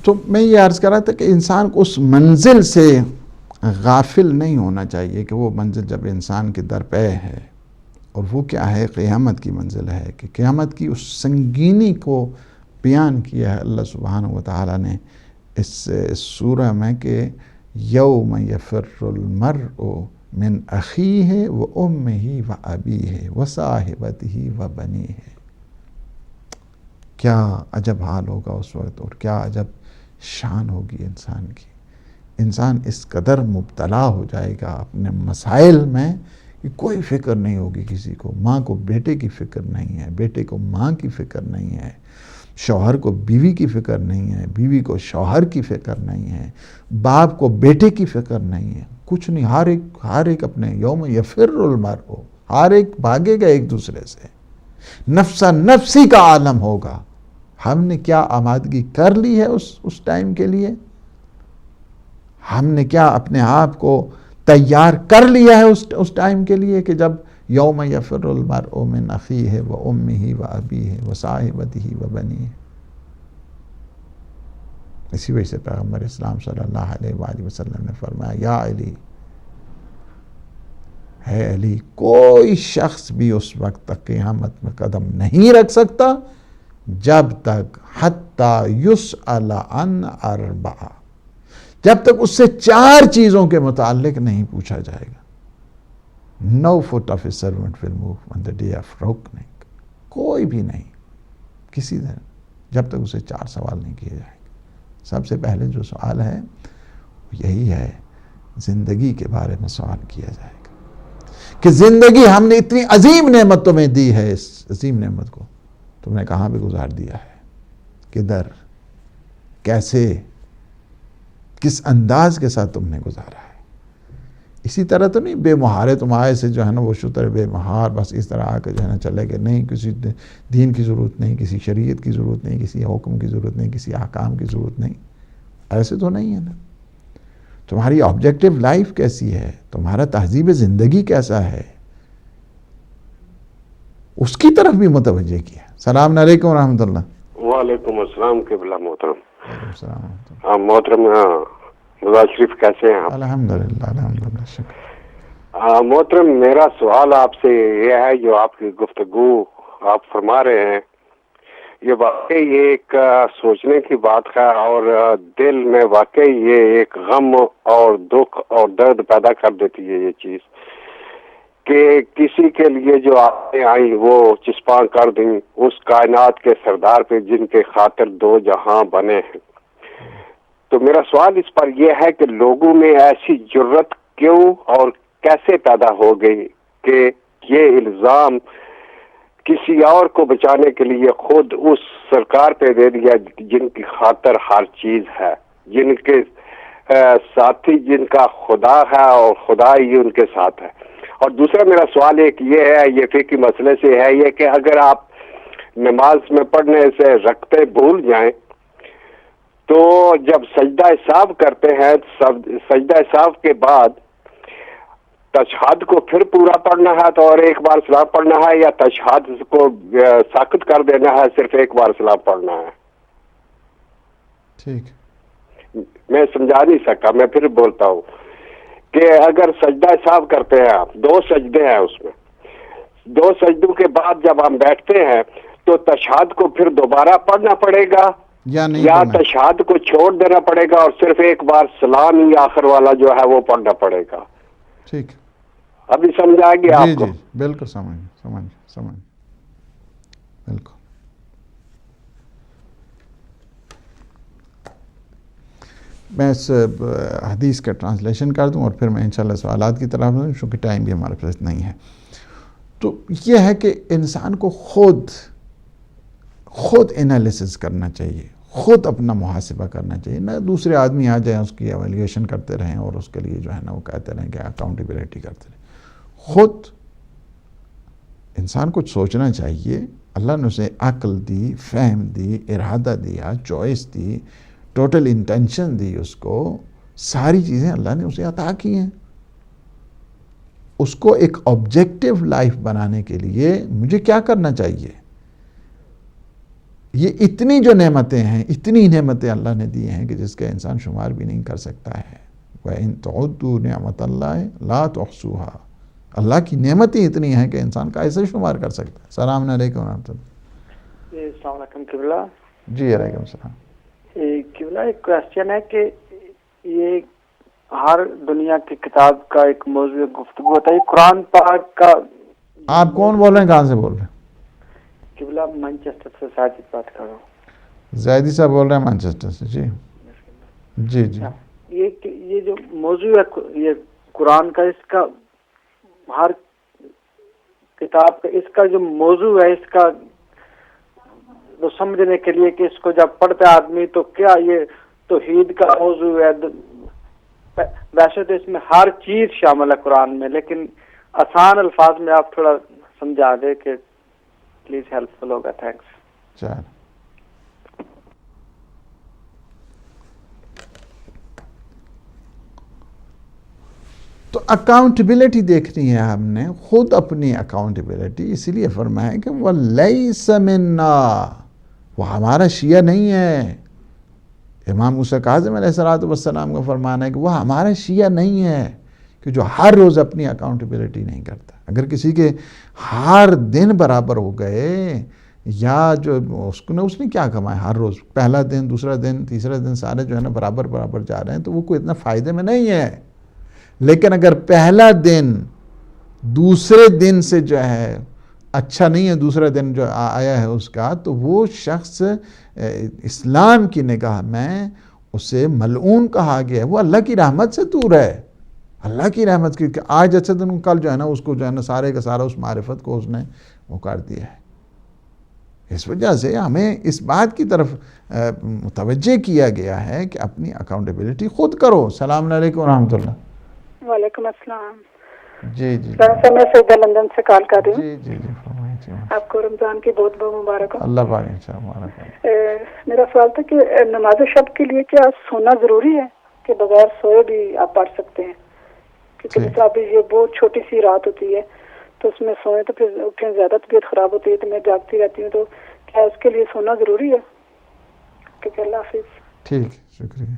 تو میں یہ عرض کر رہا تھا کہ انسان کو اس منزل سے غافل نہیں ہونا چاہیے کہ وہ منزل جب انسان کے درپے ہے, اور وہ کیا ہے, قیامت کی منزل ہے. کہ قیامت کی اس سنگینی کو بیان کیا ہے اللہ سبحانہ و تعالیٰ نے اس سورہ میں کہ یوم یفر المرء من اخیہ و امہ و ابیہ و صاحبتہ و بنیہ. کیا عجب حال ہوگا اس وقت, اور کیا عجب شان ہوگی انسان کی. انسان اس قدر مبتلا ہو جائے گا اپنے مسائل میں کہ کوئی فکر نہیں ہوگی کسی کو. ماں کو بیٹے کی فکر نہیں ہے, بیٹے کو ماں کی فکر نہیں ہے, شوہر کو بیوی کی فکر نہیں ہے, بیوی کو شوہر کی فکر نہیں ہے, باپ کو بیٹے کی فکر نہیں ہے, کچھ نہیں. ہر ایک اپنے یوم یفر المرء, ہر ایک بھاگے گا ایک دوسرے سے. نفسا نفسی کا عالم ہوگا. ہم نے کیا آمادگی کر لی ہے اس ٹائم کے لیے؟ ہم نے کیا اپنے آپ کو تیار کر لیا ہے اس ٹائم کے لیے کہ جب یوم یفر المرء من اخیہ و امہ و ابیہ و صاحبتہ و بنیہ. اسی وجہ سے پیغمبر اسلام صلی اللہ علیہ وآلہ وسلم نے فرمایا, یا علی, ہے علی, کوئی شخص بھی اس وقت تک قیامت میں قدم نہیں رکھ سکتا جب تک حتی یسأل عن 4, جب تک اس سے 4 چیزوں کے متعلق نہیں پوچھا جائے گا. No foot of a servant will move on the day of reckoning. کوئی بھی نہیں کسی دن جب تک اسے 4 سوال نہیں کیے جائیں گے. سب سے پہلے جو سوال ہے یہی ہے, زندگی کے بارے میں سوال کیا جائے گا کہ زندگی ہم نے اتنی عظیم نعمت تمہیں دی ہے, اس عظیم نعمت کو تم نے کہاں پہ گزار دیا ہے, کدھر, کیسے, کس انداز کے ساتھ تم نے گزارا ہے. اسی طرح تو نہیں بے مہارے تم آئے سے جو ہے نا وہ شتر بے مہار بس اس طرح آ کے جو ہے نا چلے گئے. نہیں, کسی دین کی ضرورت نہیں, کسی شریعت کی ضرورت نہیں, کسی حکم کی ضرورت نہیں, کسی احکام کی ضرورت نہیں. ایسے تو نہیں ہے نا. تمہاری آبجیکٹیو لائف کیسی ہے, تمہارا تہذیب زندگی کیسا ہے, اس کی طرف بھی متوجہ کیا. السلام علیکم ورحمۃ اللہ.
وعلیکم السلام قبلہ محترم.
وعلیکم السلام ورحمۃ اللہ.
ہاں محترم, نواز شریف کیسے ہیں آپ؟
الحمدللہ الحمدللہ, شکر.
محترم میرا سوال آپ سے یہ ہے, جو آپ کی گفتگو آپ فرما رہے ہیں یہ واقعی ایک سوچنے کی بات ہے, اور دل میں واقعی یہ ایک غم اور دکھ اور درد پیدا کر دیتی ہے یہ چیز کہ کسی کے لیے جو آئیں آئیں وہ چسپاں کر دیں اس کائنات کے سردار پہ جن کے خاطر 2 جہاں بنے ہیں. تو میرا سوال اس پر یہ ہے کہ لوگوں میں ایسی جرت کیوں اور کیسے پیدا ہو گئی کہ یہ الزام کسی اور کو بچانے کے لیے خود اس سرکار پہ دے دیا جن کی خاطر ہر چیز ہے, جن کے ساتھی جن کا خدا ہے اور خدا ہی ان کے ساتھ ہے. اور دوسرا میرا سوال ایک یہ ہے, یہ فقہی مسئلے سے ہے یہ کہ اگر آپ نماز میں پڑھنے سے رکعتیں بھول جائیں تو جب سجدہ سہو کرتے ہیں, سجدہ سہو کے بعد تشہد کو پھر پورا پڑھنا ہے تو اور ایک بار سلام پڑھنا ہے, یا تشہد کو ساکت کر دینا ہے, صرف ایک بار سلام پڑھنا ہے؟
ٹھیک,
میں سمجھا نہیں سکا, میں پھر بولتا ہوں کہ اگر سجدہ سہو کرتے ہیں آپ, 2 سجدے ہیں اس میں, 2 سجدوں کے بعد جب ہم بیٹھتے ہیں تو تشہد کو پھر دوبارہ پڑھنا پڑے گا یا تشہد کو چھوڑ دینا پڑے گا اور صرف ایک بار سلام ہی آخر والا جو ہے وہ پڑھنا پڑے گا؟
ٹھیک،
ابھی سمجھ آئے گی آپ کو؟
جی بالکل سمجھ بالکل. میں اس حدیث کا ٹرانسلیشن کر دوں اور پھر میں انشاءاللہ سوالات کی طرف دوں چونکہ ٹائم بھی ہمارے پاس نہیں ہے. تو یہ ہے کہ انسان کو خود انالیسس کرنا چاہیے، خود اپنا محاسبہ کرنا چاہیے، نہ دوسرے آدمی آ جائیں اس کی ایویلیویشن کرتے رہیں اور اس کے لیے جو ہے نا وہ کہتے رہیں کہ اکاؤنٹیبلٹی کرتے رہیں. خود انسان کو سوچنا چاہیے. اللہ نے اسے عقل دی، فہم دی، ارادہ دیا، چوائس دی، ٹوٹل انٹینشن دی، اس کو ساری چیزیں اللہ نے اسے عطا کی ہیں. اس کو ایک آبجیکٹیو لائف بنانے کے لیے مجھے کیا کرنا چاہیے؟ یہ اتنی جو نعمتیں ہیں، اتنی نعمتیں اللہ نے دی ہیں کہ جس کا انسان شمار بھی نہیں کر سکتا ہے. وَإِن تَعُدُّوا نِعْمَتَ اللَّهِ لَا تُحْصُوهَا. اللہ کی نعمتیں اتنی ہیں کہ انسان کا ایسے شمار کر سکتا ہے. السلام علیکم ورحمۃ اللہ.
السلام علیکم قبلہ.
جی علیکم السلام.
قبلہ ایک کوشچن ہے کہ یہ ہر دنیا کی کتاب کا ایک موضوع گفتگو ہوتا ہے، قرآن پاک کا.
آپ کون بول رہے ہیں، کہاں سے بول رہے ہیں؟
قبلہ مانچسٹر سے ساجد بات کر رہا ہوں.
زیدی صاحب بول رہے ہیں مانچسٹر سے. جی جی جی.
یہ جو موضوع ہے یہ قرآن کا، اس کا ہر کتاب کا اس کا جو موضوع ہے اس کا تو سمجھنے کے لیے کہ اس کو جب پڑھتا ہے آدمی تو کیا یہ توحید کا موضوع ہے. ویسے تو اس میں ہر چیز شامل ہے قرآن میں، لیکن آسان الفاظ میں آپ تھوڑا سمجھا دیں کہ پلیز ہیلپ فل ہوگا. تھینکس.
چل تو اکاؤنٹیبلٹی دیکھنی ہے ہم نے، خود اپنی اکاؤنٹیبلٹی. اسی لیے فرمایا کہ وَلَيْسَ مِنَّا، وہ ہمارا شیعہ نہیں ہے. امام موسیٰ کاظم علیہ السلام کا فرمانا ہے کہ وہ ہمارا شیعہ نہیں ہے کہ جو ہر روز اپنی اکاؤنٹیبلٹی نہیں کرتا. اگر کسی کے ہر دن برابر ہو گئے یا جو اس نے کیا کمایا ہر روز، پہلا دن، دوسرا دن، تیسرا دن سارے جو ہے نا برابر جا رہے ہیں تو وہ کوئی اتنا فائدے میں نہیں ہے. لیکن اگر پہلا دن دوسرے دن سے جو ہے اچھا نہیں ہے، دوسرا دن جو آیا ہے اس کا، تو وہ شخص اسلام کی نگاہ میں اسے ملعون کہا گیا ہے. وہ اللہ کی رحمت سے دور ہے. اللہ کی رحمت کی کہ آج اچھا دن، کل جو ہے نا اس کو جو ہے نا سارے کا سارا اس معرفت کو اس نے وہ کر دیا ہے. اس وجہ سے ہمیں اس بات کی طرف متوجہ کیا گیا ہے کہ اپنی اکاؤنٹیبلٹی خود کرو. السلام علیکم ورحمۃ اللہ.
وعلیکم السلام.
جی جی
میں سعودہ لندن سے کال کر رہی ہوں.
جی جی فرمائیے.
آپ کو رمضان کی بہت بہت مبارک ہو.
اللہ پاک انشاءاللہ مبارک ہو.
میرا سوال تھا کہ نماز شب کے لیے کیا سونا ضروری ہے کہ بغیر سوئے بھی آپ پڑھ سکتے ہیں؟ کیونکہ جیسے ابھی یہ بہت چھوٹی سی رات ہوتی ہے تو اس میں سوئیں تو پھر اٹھیں زیادہ طبیعت خراب ہوتی ہے تو میں جاگتی رہتی ہوں، تو کیا اس کے لیے سونا ضروری ہے؟ ٹھیک ہے، اللہ حافظ.
ٹھیک، شکریہ.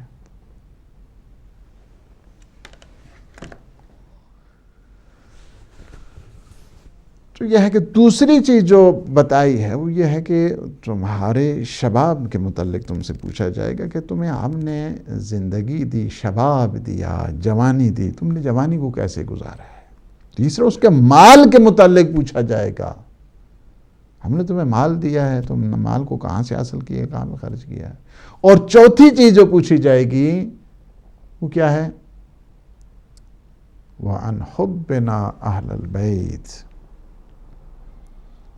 تو یہ ہے کہ دوسری چیز جو بتائی ہے وہ یہ ہے کہ تمہارے شباب کے متعلق تم سے پوچھا جائے گا کہ تمہیں ہم نے زندگی دی، شباب دیا، جوانی دی، تم نے جوانی کو کیسے گزارا ہے. تیسرا اس کے مال کے متعلق پوچھا جائے گا، ہم نے تمہیں مال دیا ہے، تم نے مال کو کہاں سے حاصل کیا ہے، کہاں میں خرچ کیا ہے. اور چوتھی چیز جو پوچھی جائے گی وہ کیا ہے؟ وَعَنْ حُبِّنَا أَهْلَ الْبَيْتِ،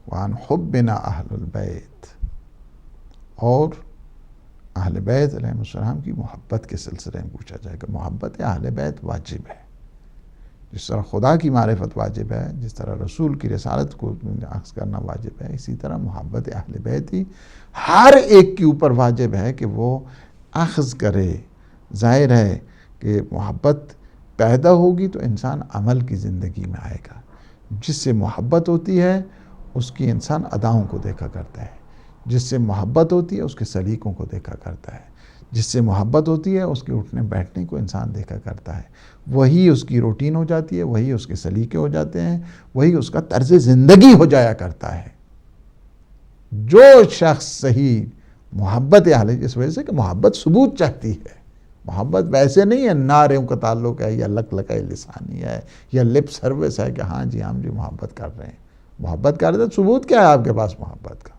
وَعَنْ حُبِّنَا أَهْلَ الْبَيْتِ، اور اہل بیت علیہ السلام کی محبت کے سلسلے میں پوچھا جائے گا. محبت اہل بیت واجب ہے، جس طرح خدا کی معرفت واجب ہے، جس طرح رسول کی رسالت کو اخذ کرنا واجب ہے، اسی طرح محبت اہل بیت ہی ہر ایک کے اوپر واجب ہے کہ وہ اخذ کرے. ظاہر ہے کہ محبت پیدا ہوگی تو انسان عمل کی زندگی میں آئے گا. جس سے محبت ہوتی ہے اس کی انسان اداؤں کو دیکھا کرتا ہے، جس سے محبت ہوتی ہے اس کے سلیقوں کو دیکھا کرتا ہے، جس سے محبت ہوتی ہے اس کے اٹھنے بیٹھنے کو انسان دیکھا کرتا ہے، وہی اس کی روٹین ہو جاتی ہے، وہی اس کے سلیقے ہو جاتے ہیں، وہی اس کا طرز زندگی ہو جایا کرتا ہے۔ جو شخص صحیح محبت اہل، اس وجہ سے کہ محبت ثبوت چاہتی ہے، محبت ویسے نہیں ہے نعروں کا تعلق ہے یا لک لکائی لسانی ہے یا لپ سروس ہے کہ ہاں جی ہم جی محبت کر رہے ہیں۔ محبت کر رہے ہیں، ثبوت کیا ہے آپ کے پاس محبت کا؟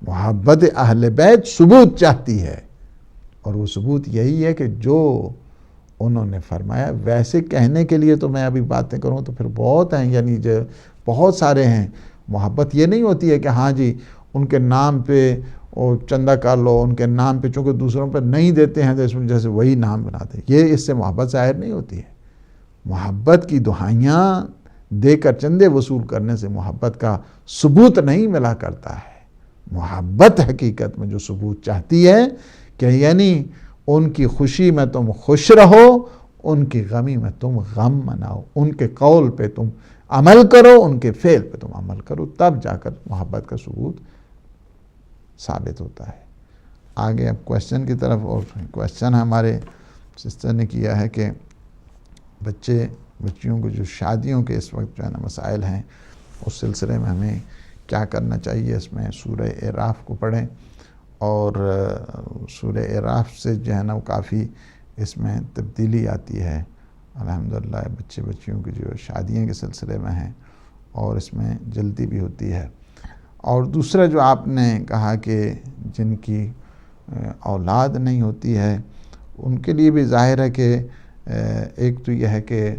محبت اہل بیت ثبوت چاہتی ہے، اور وہ ثبوت یہی ہے کہ جو انہوں نے فرمایا۔ ویسے کہنے کے لیے تو میں ابھی باتیں کروں تو پھر بہت ہیں، یعنی جو بہت سارے ہیں۔ محبت یہ نہیں ہوتی ہے کہ ہاں جی ان کے نام پہ چندہ کر لو، ان کے نام پہ چونکہ دوسروں پہ نہیں دیتے ہیں تو اس میں جیسے وہی نام بناتے ہیں، یہ اس سے محبت ظاہر نہیں ہوتی ہے۔ محبت کی دہائیاں دے کر چندے وصول کرنے سے محبت کا ثبوت نہیں ملا کرتا ہے۔ محبت حقیقت میں جو ثبوت چاہتی ہے کہ یعنی ان کی خوشی میں تم خوش رہو، ان کی غمی میں تم غم مناؤ، ان کے قول پہ تم عمل کرو، ان کے فعل پہ تم عمل کرو، تب جا کر محبت کا ثبوت ثابت ہوتا ہے۔ آگے اب کویسچن کی طرف، اور کویسچن ہمارے سسٹر نے کیا ہے کہ بچیوں کو جو شادیوں کے اس وقت جو ہے نا مسائل ہیں، اس سلسلے میں ہمیں کیا کرنا چاہیے۔ اس میں سورہ اعراف کو پڑھیں، اور سورہ اعراف سے جو ہے نا وہ کافی اس میں تبدیلی آتی ہے الحمدللہ بچیوں کی جو شادیوں کے سلسلے میں ہیں، اور اس میں جلدی بھی ہوتی ہے۔ اور دوسرا جو آپ نے کہا کہ جن کی اولاد نہیں ہوتی ہے ان کے لیے بھی ظاہر ہے کہ ایک تو یہ ہے کہ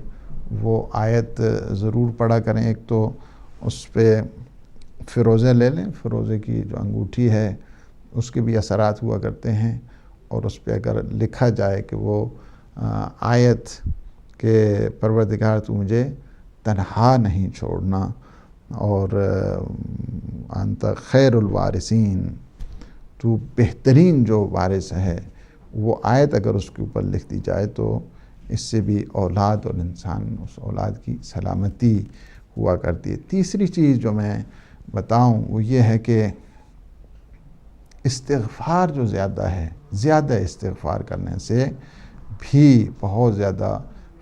وہ آیت ضرور پڑھا کریں۔ ایک تو اس پہ فروزے لے لیں، فروزے کی جو انگوٹھی ہے اس کے بھی اثرات ہوا کرتے ہیں، اور اس پہ اگر لکھا جائے کہ وہ آیت کہ پروردگار تو مجھے تنہا نہیں چھوڑنا، اور انت خیر الوارثین، تو بہترین جو وارث ہے، وہ آیت اگر اس کے اوپر لکھ دی جائے تو اس سے بھی اولاد اور انسان اس اولاد کی سلامتی ہوا کرتی ہے۔ تیسری چیز جو میں بتاؤں وہ یہ ہے کہ استغفار جو زیادہ ہے، زیادہ استغفار کرنے سے بھی بہت زیادہ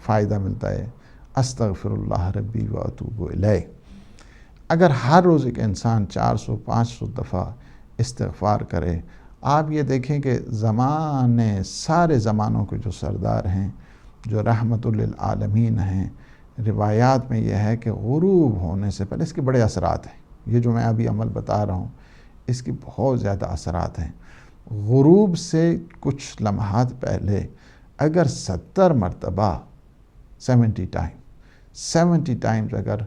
فائدہ ملتا ہے۔ استغفر اللہ ربی و اتوب الیہ، اگر ہر روز ایک انسان 400-500 دفعہ استغفار کرے، آپ یہ دیکھیں کہ سارے زمانوں کے جو سردار ہیں، جو رحمت للعالمین ہیں، روایات میں یہ ہے کہ غروب ہونے سے پہلے اس کے بڑے اثرات ہیں۔ یہ جو میں ابھی عمل بتا رہا ہوں اس کی بہت زیادہ اثرات ہیں۔ غروب سے کچھ لمحات پہلے اگر 70 مرتبہ 70 ٹائمز اگر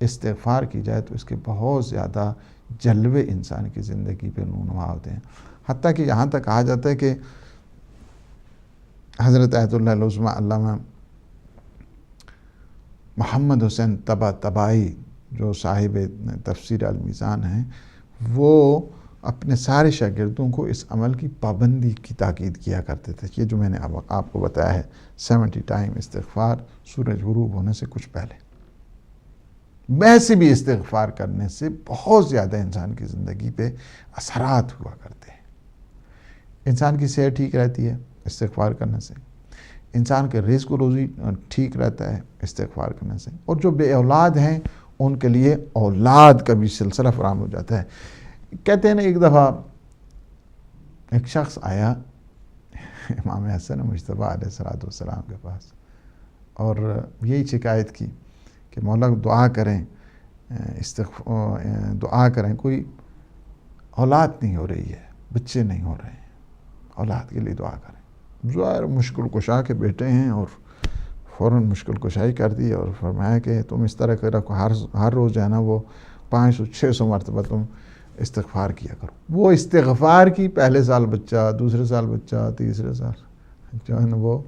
استغفار کی جائے تو اس کے بہت زیادہ جلوے انسان کی زندگی پہ رونما ہوتے ہیں۔ حتیٰ کہ یہاں تک کہا جاتا ہے کہ حضرت آیت اللہ العظمیٰ علامہ محمد حسین طباطبائی جو صاحب تفسیر المیزان ہیں، وہ اپنے سارے شاگردوں کو اس عمل کی پابندی کی تاکید کیا کرتے تھے۔ یہ جو میں نے اب آپ کو بتایا ہے 70 ٹائم استغفار سورج غروب ہونے سے کچھ پہلے، ویسے بھی استغفار کرنے سے بہت زیادہ انسان کی زندگی پہ اثرات ہوا کرتے ہیں۔ انسان کی صحت ٹھیک رہتی ہے استغفار کرنے سے، انسان کے رزق و روزی ٹھیک رہتا ہے استغفار کرنے سے، اور جو بے اولاد ہیں ان کے لیے اولاد کا بھی سلسلہ فراہم ہو جاتا ہے۔ کہتے ہیں نا ایک دفعہ ایک شخص آیا امام حسن مجتبیٰ علیہ السلام کے پاس، اور یہی شکایت کی کہ مولا دعا کریں، دعا کریں، کوئی اولاد نہیں ہو رہی ہے، بچے نہیں ہو رہے ہیں، اولاد کے لیے دعا کریں۔ ظاہر مشکل کشا کے بیٹے ہیں، اور فوراً مشکل کشائی کر دی اور فرمایا کہ تم اس طرح کر رکھو، ہر روز جو ہے نا وہ 500-600 مرتبہ تم استغفار کیا کرو۔ وہ استغفار کی، پہلے سال بچہ، دوسرے سال بچہ، تیسرے سال جو ہے نا وہ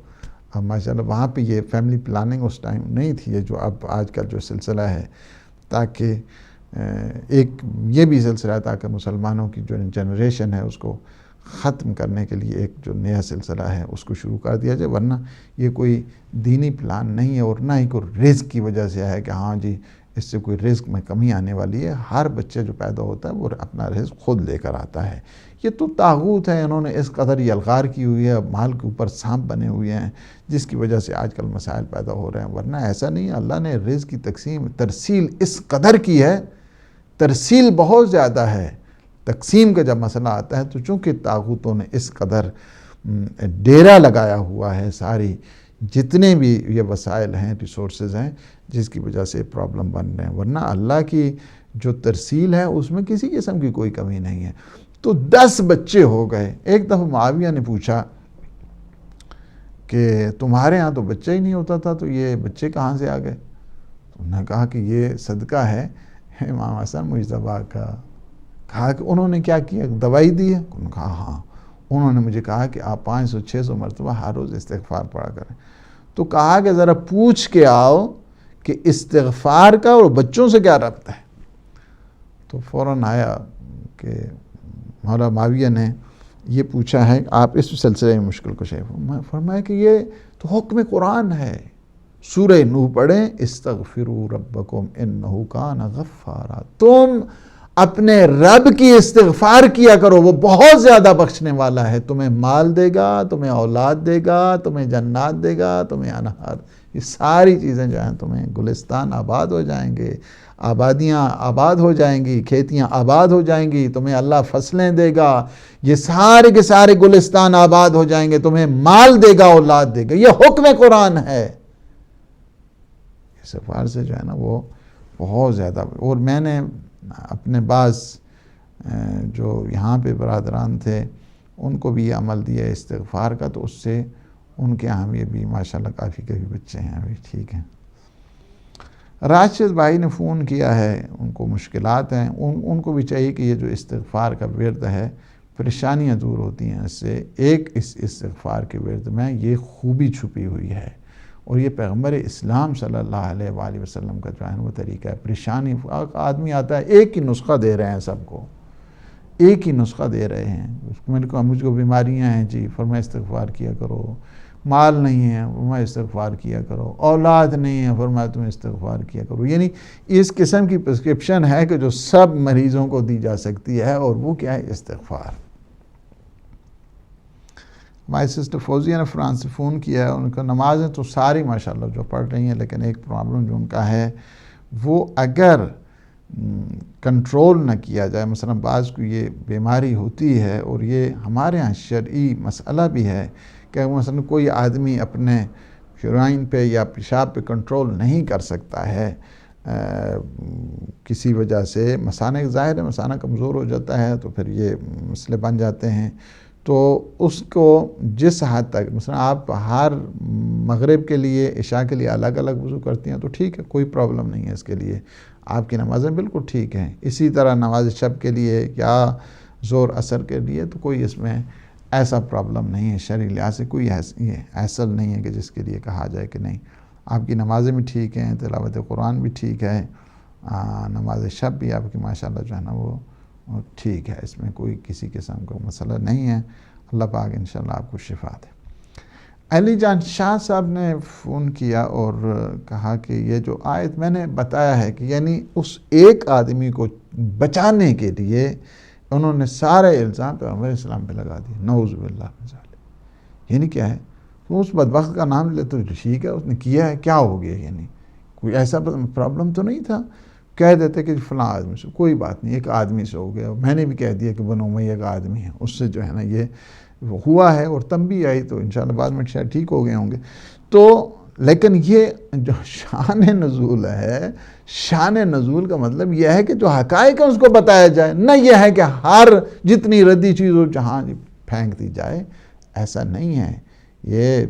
اب ماشاءاللہ وہاں پہ یہ فیملی پلاننگ اس ٹائم نہیں تھی، یہ جو اب آج کل جو سلسلہ ہے، تاکہ ایک یہ بھی سلسلہ ہے تاکہ مسلمانوں کی جو جنریشن ہے اس کو ختم کرنے کے لیے ایک جو نیا سلسلہ ہے اس کو شروع کر دیا جائے، ورنہ یہ کوئی دینی پلان نہیں ہے، اور نہ ہی کوئی رزق کی وجہ سے ہے کہ ہاں جی اس سے کوئی رزق میں کمی آنے والی ہے. ہر بچہ جو پیدا ہوتا ہے وہ اپنا رزق خود لے کر آتا ہے. یہ تو طاغوت ہے، انہوں نے اس قدر یلغار کی ہوئی ہے، مال کے اوپر سانپ بنے ہوئے ہیں، جس کی وجہ سے آج کل مسائل پیدا ہو رہے ہیں. ورنہ ایسا نہیں ہے. اللہ نے رزق کی تقسیم ترسیل اس قدر کی ہے، ترسیل بہت زیادہ ہے. تقسیم کا جب مسئلہ آتا ہے تو چونکہ طاغوتوں نے اس قدر ڈیرا لگایا ہوا ہے ساری جتنے بھی یہ وسائل ہیں، ریسورسز ہیں، جس کی وجہ سے پرابلم بن رہے ہیں. ورنہ اللہ کی جو ترسیل ہے اس میں کسی قسم کی کوئی کمی نہیں ہے. تو 10 بچے ہو گئے. ایک دفعہ معاویہ نے پوچھا کہ تمہارے ہاں تو بچہ ہی نہیں ہوتا تھا، تو یہ بچے کہاں سے آ گئے؟ تو انہوں نے کہا کہ یہ صدقہ ہے امام حسن مجتبیٰ کا. کہا کہ انہوں نے کیا کیا، دوائی دی ہے؟ انہوں نے کہا ہاں. انہوں نے مجھے کہا کہ آپ 500-600 مرتبہ ہر روز استغفار پڑھا کریں. تو کہا کہ ذرا پوچھ کے آؤ کہ استغفار کا اور بچوں سے کیا ربط ہے. تو فوراً آیا کہ مولا معاویہ نے یہ پوچھا ہے، آپ اس سلسلے میں مشکل کشا ہے. فرمایا کہ یہ تو حکم قرآن ہے. سورہ نوح پڑھیں، استغفروا ربکم انہ کان غفارا. تم اپنے رب کی استغفار کیا کرو، وہ بہت زیادہ بخشنے والا ہے. تمہیں مال دے گا، تمہیں اولاد دے گا، تمہیں جنات دے گا، تمہیں انہار، یہ ساری چیزیں جو ہیں تمہیں گلستان آباد ہو جائیں گے، آبادیاں آباد ہو جائیں گی، کھیتیاں آباد ہو جائیں گی، تمہیں اللہ فصلیں دے گا، یہ سارے کے سارے گلستان آباد ہو جائیں گے، تمہیں مال دے گا، اولاد دے گا. یہ حکم قرآن ہے. استغفار سے جو ہے نا وہ بہت زیادہ. اور میں نے اپنے بعض جو یہاں پہ برادران تھے ان کو بھی یہ عمل دیا استغفار کا، تو اس سے ان کے ہاں یہ بھی ماشاءاللہ کافی بچے ہیں ابھی ٹھیک ہیں. راشد بھائی نے فون کیا ہے، ان کو مشکلات ہیں، ان کو بھی چاہیے کہ یہ جو استغفار کا ورد ہے پریشانیاں دور ہوتی ہیں اس سے. ایک اس استغفار کے ورد میں یہ خوبی چھپی ہوئی ہے، اور یہ پیغمبر اسلام صلی اللہ علیہ وآلہ وسلم کا جو ہے وہ طریقہ ہے. پریشانی آدمی آتا ہے، ایک ہی نسخہ دے رہے ہیں سب کو، ایک ہی نسخہ دے رہے ہیں. میں نے کہا مجھ کو بیماریاں ہیں جی، فرمایا استغفار کیا کرو. مال نہیں ہے، فرمایا استغفار کیا کرو. اولاد نہیں ہے، فرمایا تم استغفار کیا کرو. یعنی اس قسم کی پرسکرپشن ہے کہ جو سب مریضوں کو دی جا سکتی ہے، اور وہ کیا ہے؟ استغفار. ہماری سسٹر فوزیہ نے فرانس سے فون کیا ہے. ان کا نمازیں تو ساری ماشاءاللہ جو پڑھ رہی ہیں، لیکن ایک پرابلم جو ان کا ہے وہ اگر کنٹرول نہ کیا جائے، مثلا بعض کو یہ بیماری ہوتی ہے، اور یہ ہمارے ہاں شرعی مسئلہ بھی ہے کہ مثلا کوئی آدمی اپنے یورین پہ یا پیشاب پہ کنٹرول نہیں کر سکتا ہے کسی وجہ سے، مثانہ ظاہر ہے مثانہ کمزور ہو جاتا ہے، تو پھر یہ مسئلے بن جاتے ہیں. تو اس کو جس حد تک مثلا آپ ہر مغرب کے لیے عشاء کے لیے الگ الگ وضو کرتی ہیں تو ٹھیک ہے، کوئی پرابلم نہیں ہے اس کے لیے، آپ کی نمازیں بالکل ٹھیک ہیں. اسی طرح نماز شب کے لیے یا ظہر عصر کے لیے تو کوئی اس میں ایسا پرابلم نہیں ہے. شرعی لحاظ سے کوئی حاصل نہیں ہے کہ جس کے لیے کہا جائے کہ نہیں. آپ کی نمازیں بھی ٹھیک ہیں، تلاوت قرآن بھی ٹھیک ہے، نماز شب بھی آپ کی ماشاءاللہ جو ہے نا وہ ٹھیک ہے. اس میں کوئی کسی قسم کا مسئلہ نہیں ہے. اللہ پاک انشاءاللہ آپ کو شفا دے. علی جان شاہ صاحب نے فون کیا اور کہا کہ یہ جو آیت میں نے بتایا ہے کہ یعنی اس ایک آدمی کو بچانے کے لیے انہوں نے سارے الزام پیغمبر اسلام پہ لگا دیے. نعوذ باللہ من ذالک. یعنی کیا ہے؟ تو اس بدبخت کا نام لے تو ٹھیک ہے، اس نے کیا ہے، کیا ہو گیا؟ یعنی کوئی ایسا پرابلم تو نہیں تھا. کہہ دیتے کہ فلاں آدمی سے، کوئی بات نہیں، ایک آدمی سے ہو گیا. میں نے بھی کہہ دیا کہ بنو امیہ کا آدمی ہے، اس سے جو ہے نا یہ ہوا ہے، اور تنبیہ آئی تو انشاءاللہ بعد میں شاید ٹھیک ہو گئے ہوں گے. تو لیکن یہ جو شان نزول ہے، شان نزول کا مطلب یہ ہے کہ جو حقائق ہے اس کو بتایا جائے، نہ یہ ہے کہ ہر جتنی ردی چیز ہو جہاں پھینک دی جائے. ایسا نہیں ہے. یہ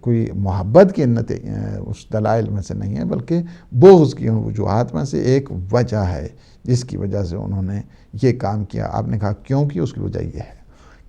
کوئی محبت کے اس دلائل میں سے نہیں ہے، بلکہ بغض کی وجوہات میں سے ایک وجہ ہے جس کی وجہ سے انہوں نے یہ کام کیا. آپ نے کہا کیوں کی؟ اس کی وجہ یہ ہے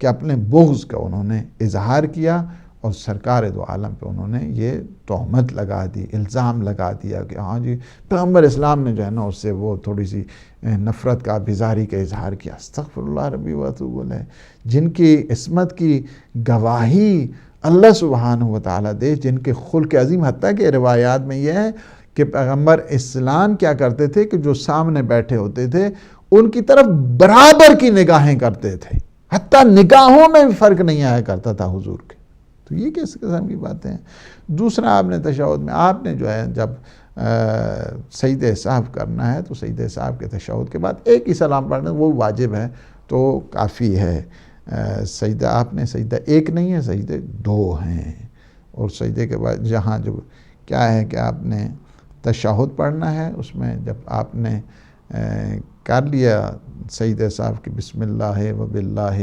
کہ اپنے بغض کا انہوں نے اظہار کیا، اور سرکار دو عالم پہ انہوں نے یہ تہمت لگا دی، الزام لگا دیا کہ ہاں جی پیغمبر اسلام نے جو ہے نا اس سے وہ تھوڑی سی نفرت کا، بیزاری کا اظہار کیا. استغفر اللہ ربی و اتوب الیہ. جن کی عصمت کی گواہی اللہ سبحانہ و تعالیٰ دے، جن کے خلق عظیم، حتیٰ کہ روایات میں یہ ہے کہ پیغمبر اسلام کیا کرتے تھے کہ جو سامنے بیٹھے ہوتے تھے ان کی طرف برابر کی نگاہیں کرتے تھے، حتیٰ نگاہوں میں بھی فرق نہیں آیا کرتا تھا حضور کے. تو یہ کس قسم کی باتیں ہیں. دوسرا آپ نے تشہد میں آپ نے جو ہے جب سجدہ سہو کرنا ہے تو سجدہ سہو کے تشہد کے بعد ایک ہی سلام پڑھنا وہ واجب ہے تو کافی ہے. سجدہ آپ نے سجدہ ایک نہیں ہے، سجدے دو ہیں. اور سجدے کے بعد جہاں جو کیا ہے کہ آپ نے تشہد پڑھنا ہے، اس میں جب آپ نے کر لیا سجدہ سہو کہ بسم اللہ و باللہ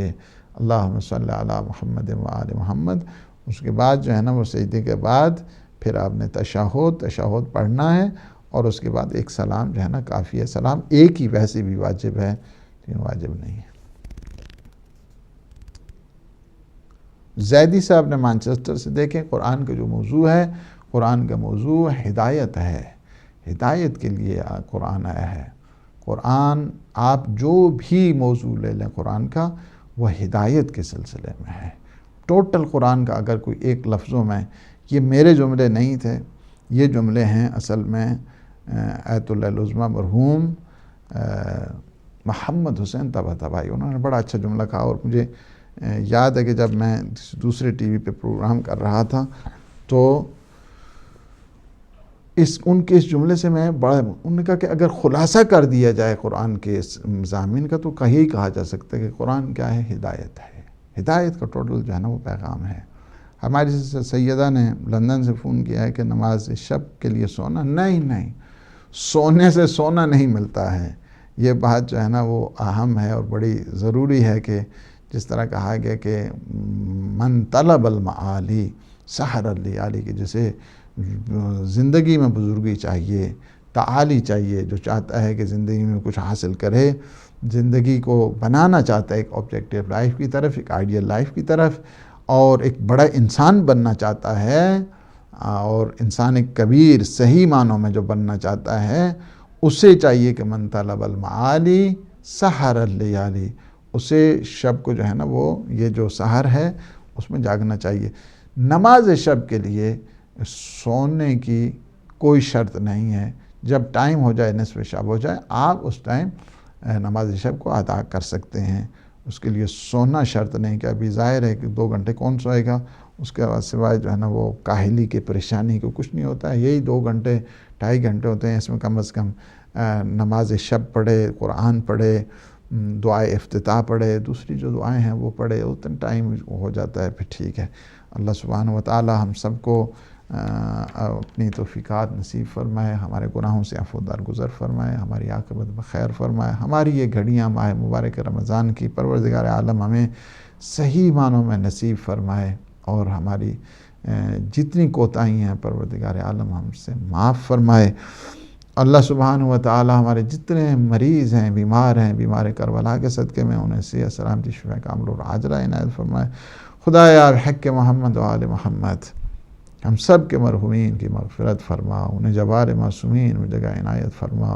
اللہم صلی علی محمد و آل محمد، اس کے بعد جو ہے نا وہ سجدے کے بعد پھر آپ نے تشہد پڑھنا ہے اور اس کے بعد ایک سلام جو ہے نا کافی ہے. سلام ایک ہی ویسے بھی واجب ہے، لیکن واجب نہیں ہے. زیدی صاحب نے مانچسٹر سے دیکھیں قرآن کا جو موضوع ہے، قرآن کا موضوع ہدایت ہے. ہدایت کے لیے قرآن آیا ہے. قرآن آپ جو بھی موضوع لے لیں قرآن کا وہ ہدایت کے سلسلے میں ہے. ٹوٹل قرآن کا اگر کوئی ایک لفظوں میں، یہ میرے جملے نہیں تھے، یہ جملے ہیں اصل میں آیت اللہ العظمیٰ مرحوم محمد حسین طباطبائی، انہوں نے بڑا اچھا جملہ کہا. اور مجھے یاد ہے کہ جب میں دوسرے ٹی وی پہ پروگرام کر رہا تھا تو ان کے اس جملے سے میں انہوں نے کہا کہ اگر خلاصہ کر دیا جائے قرآن کے اس مضامین کا تو یہی کہا جا سکتا ہے کہ قرآن کیا ہے، ہدایت ہے. ہدایت کا ٹوٹل جو ہے نا وہ پیغام ہے. ہماری سیدہ نے لندن سے فون کیا ہے کہ نماز شب کے لیے سونا نہیں، سونے سے سونا نہیں ملتا ہے. یہ بات جو ہے نا وہ اہم ہے اور بڑی ضروری ہے کہ جس طرح کہا گیا کہ من طلب المعالی سحر اللیالی، کہ جسے زندگی میں بزرگی چاہیے، تعالی چاہیے، جو چاہتا ہے کہ زندگی میں کچھ حاصل کرے، زندگی کو بنانا چاہتا ہے ایک آبجیکٹیو لائف کی طرف، ایک آئیڈیل لائف کی طرف، اور ایک بڑا انسان بننا چاہتا ہے، اور انسان ایک کبیر صحیح معنوں میں جو بننا چاہتا ہے، اسے چاہیے کہ من طلب المعالی سحر اللیالی، اسے شب کو جو ہے نا وہ یہ جو سحر ہے اس میں جاگنا چاہیے. نماز شب کے لیے سونے کی کوئی شرط نہیں ہے. جب ٹائم ہو جائے، نصف شب ہو جائے، آپ اس ٹائم نماز شب کو ادا کر سکتے ہیں. اس کے لیے سونا شرط نہیں کہ ابھی ظاہر ہے کہ 2 گھنٹے کون سوئے گا، اس کے بعد سوائے جو ہے نا وہ کاہلی کی پریشانی کو کچھ نہیں ہوتا ہے. یہی 2 گھنٹے 2.5 گھنٹے ہوتے ہیں، اس میں کم از کم نماز شب پڑھے، قرآن پڑھے، دعائے افتتاح پڑھے، دوسری جو دعائیں ہیں وہ پڑھے، اتنا ٹائم ہو جاتا ہے، پھر ٹھیک ہے. اللہ سبحانہ وتعالی ہم سب کو اپنی توفیقات نصیب فرمائے، ہمارے گناہوں سے عفو درگزر فرمائے، ہماری عاقبت بخیر فرمائے. ہماری یہ گھڑیاں ماہ مبارک رمضان کی پروردگار عالم ہمیں صحیح معنوں میں نصیب فرمائے، اور ہماری جتنی کوتاہی ہیں پروردگار عالم ہم سے معاف فرمائے. اللہ سبحانہ وتعالی ہمارے جتنے مریض ہیں، بیمار کربلا کے صدقے میں انہیں صحت سلامتی شفا کامل اور عاجلہ عنایت فرمائے. خدایا بحق محمد و آل محمد ہم سب کے مرحومین کی مغفرت فرما، انہیں جبار معصومین میں جگہ عنایت فرما.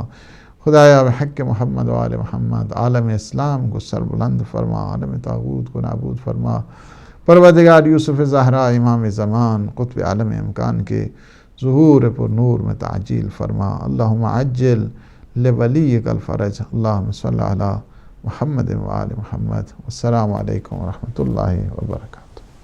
خدایا بحق محمد و آل محمد عالم اسلام کو سر بلند فرما، عالم طاغوت کو نابود فرما. پروردگار یوسف زہرا امام زمان قطب عالم امکان کے ظہور پر نور میں تعجیل فرما. اللہم عجل لولیک الفرج. اللہم صلی علی محمد و آل محمد. السلام علیکم ورحمۃ اللہ وبرکاتہ.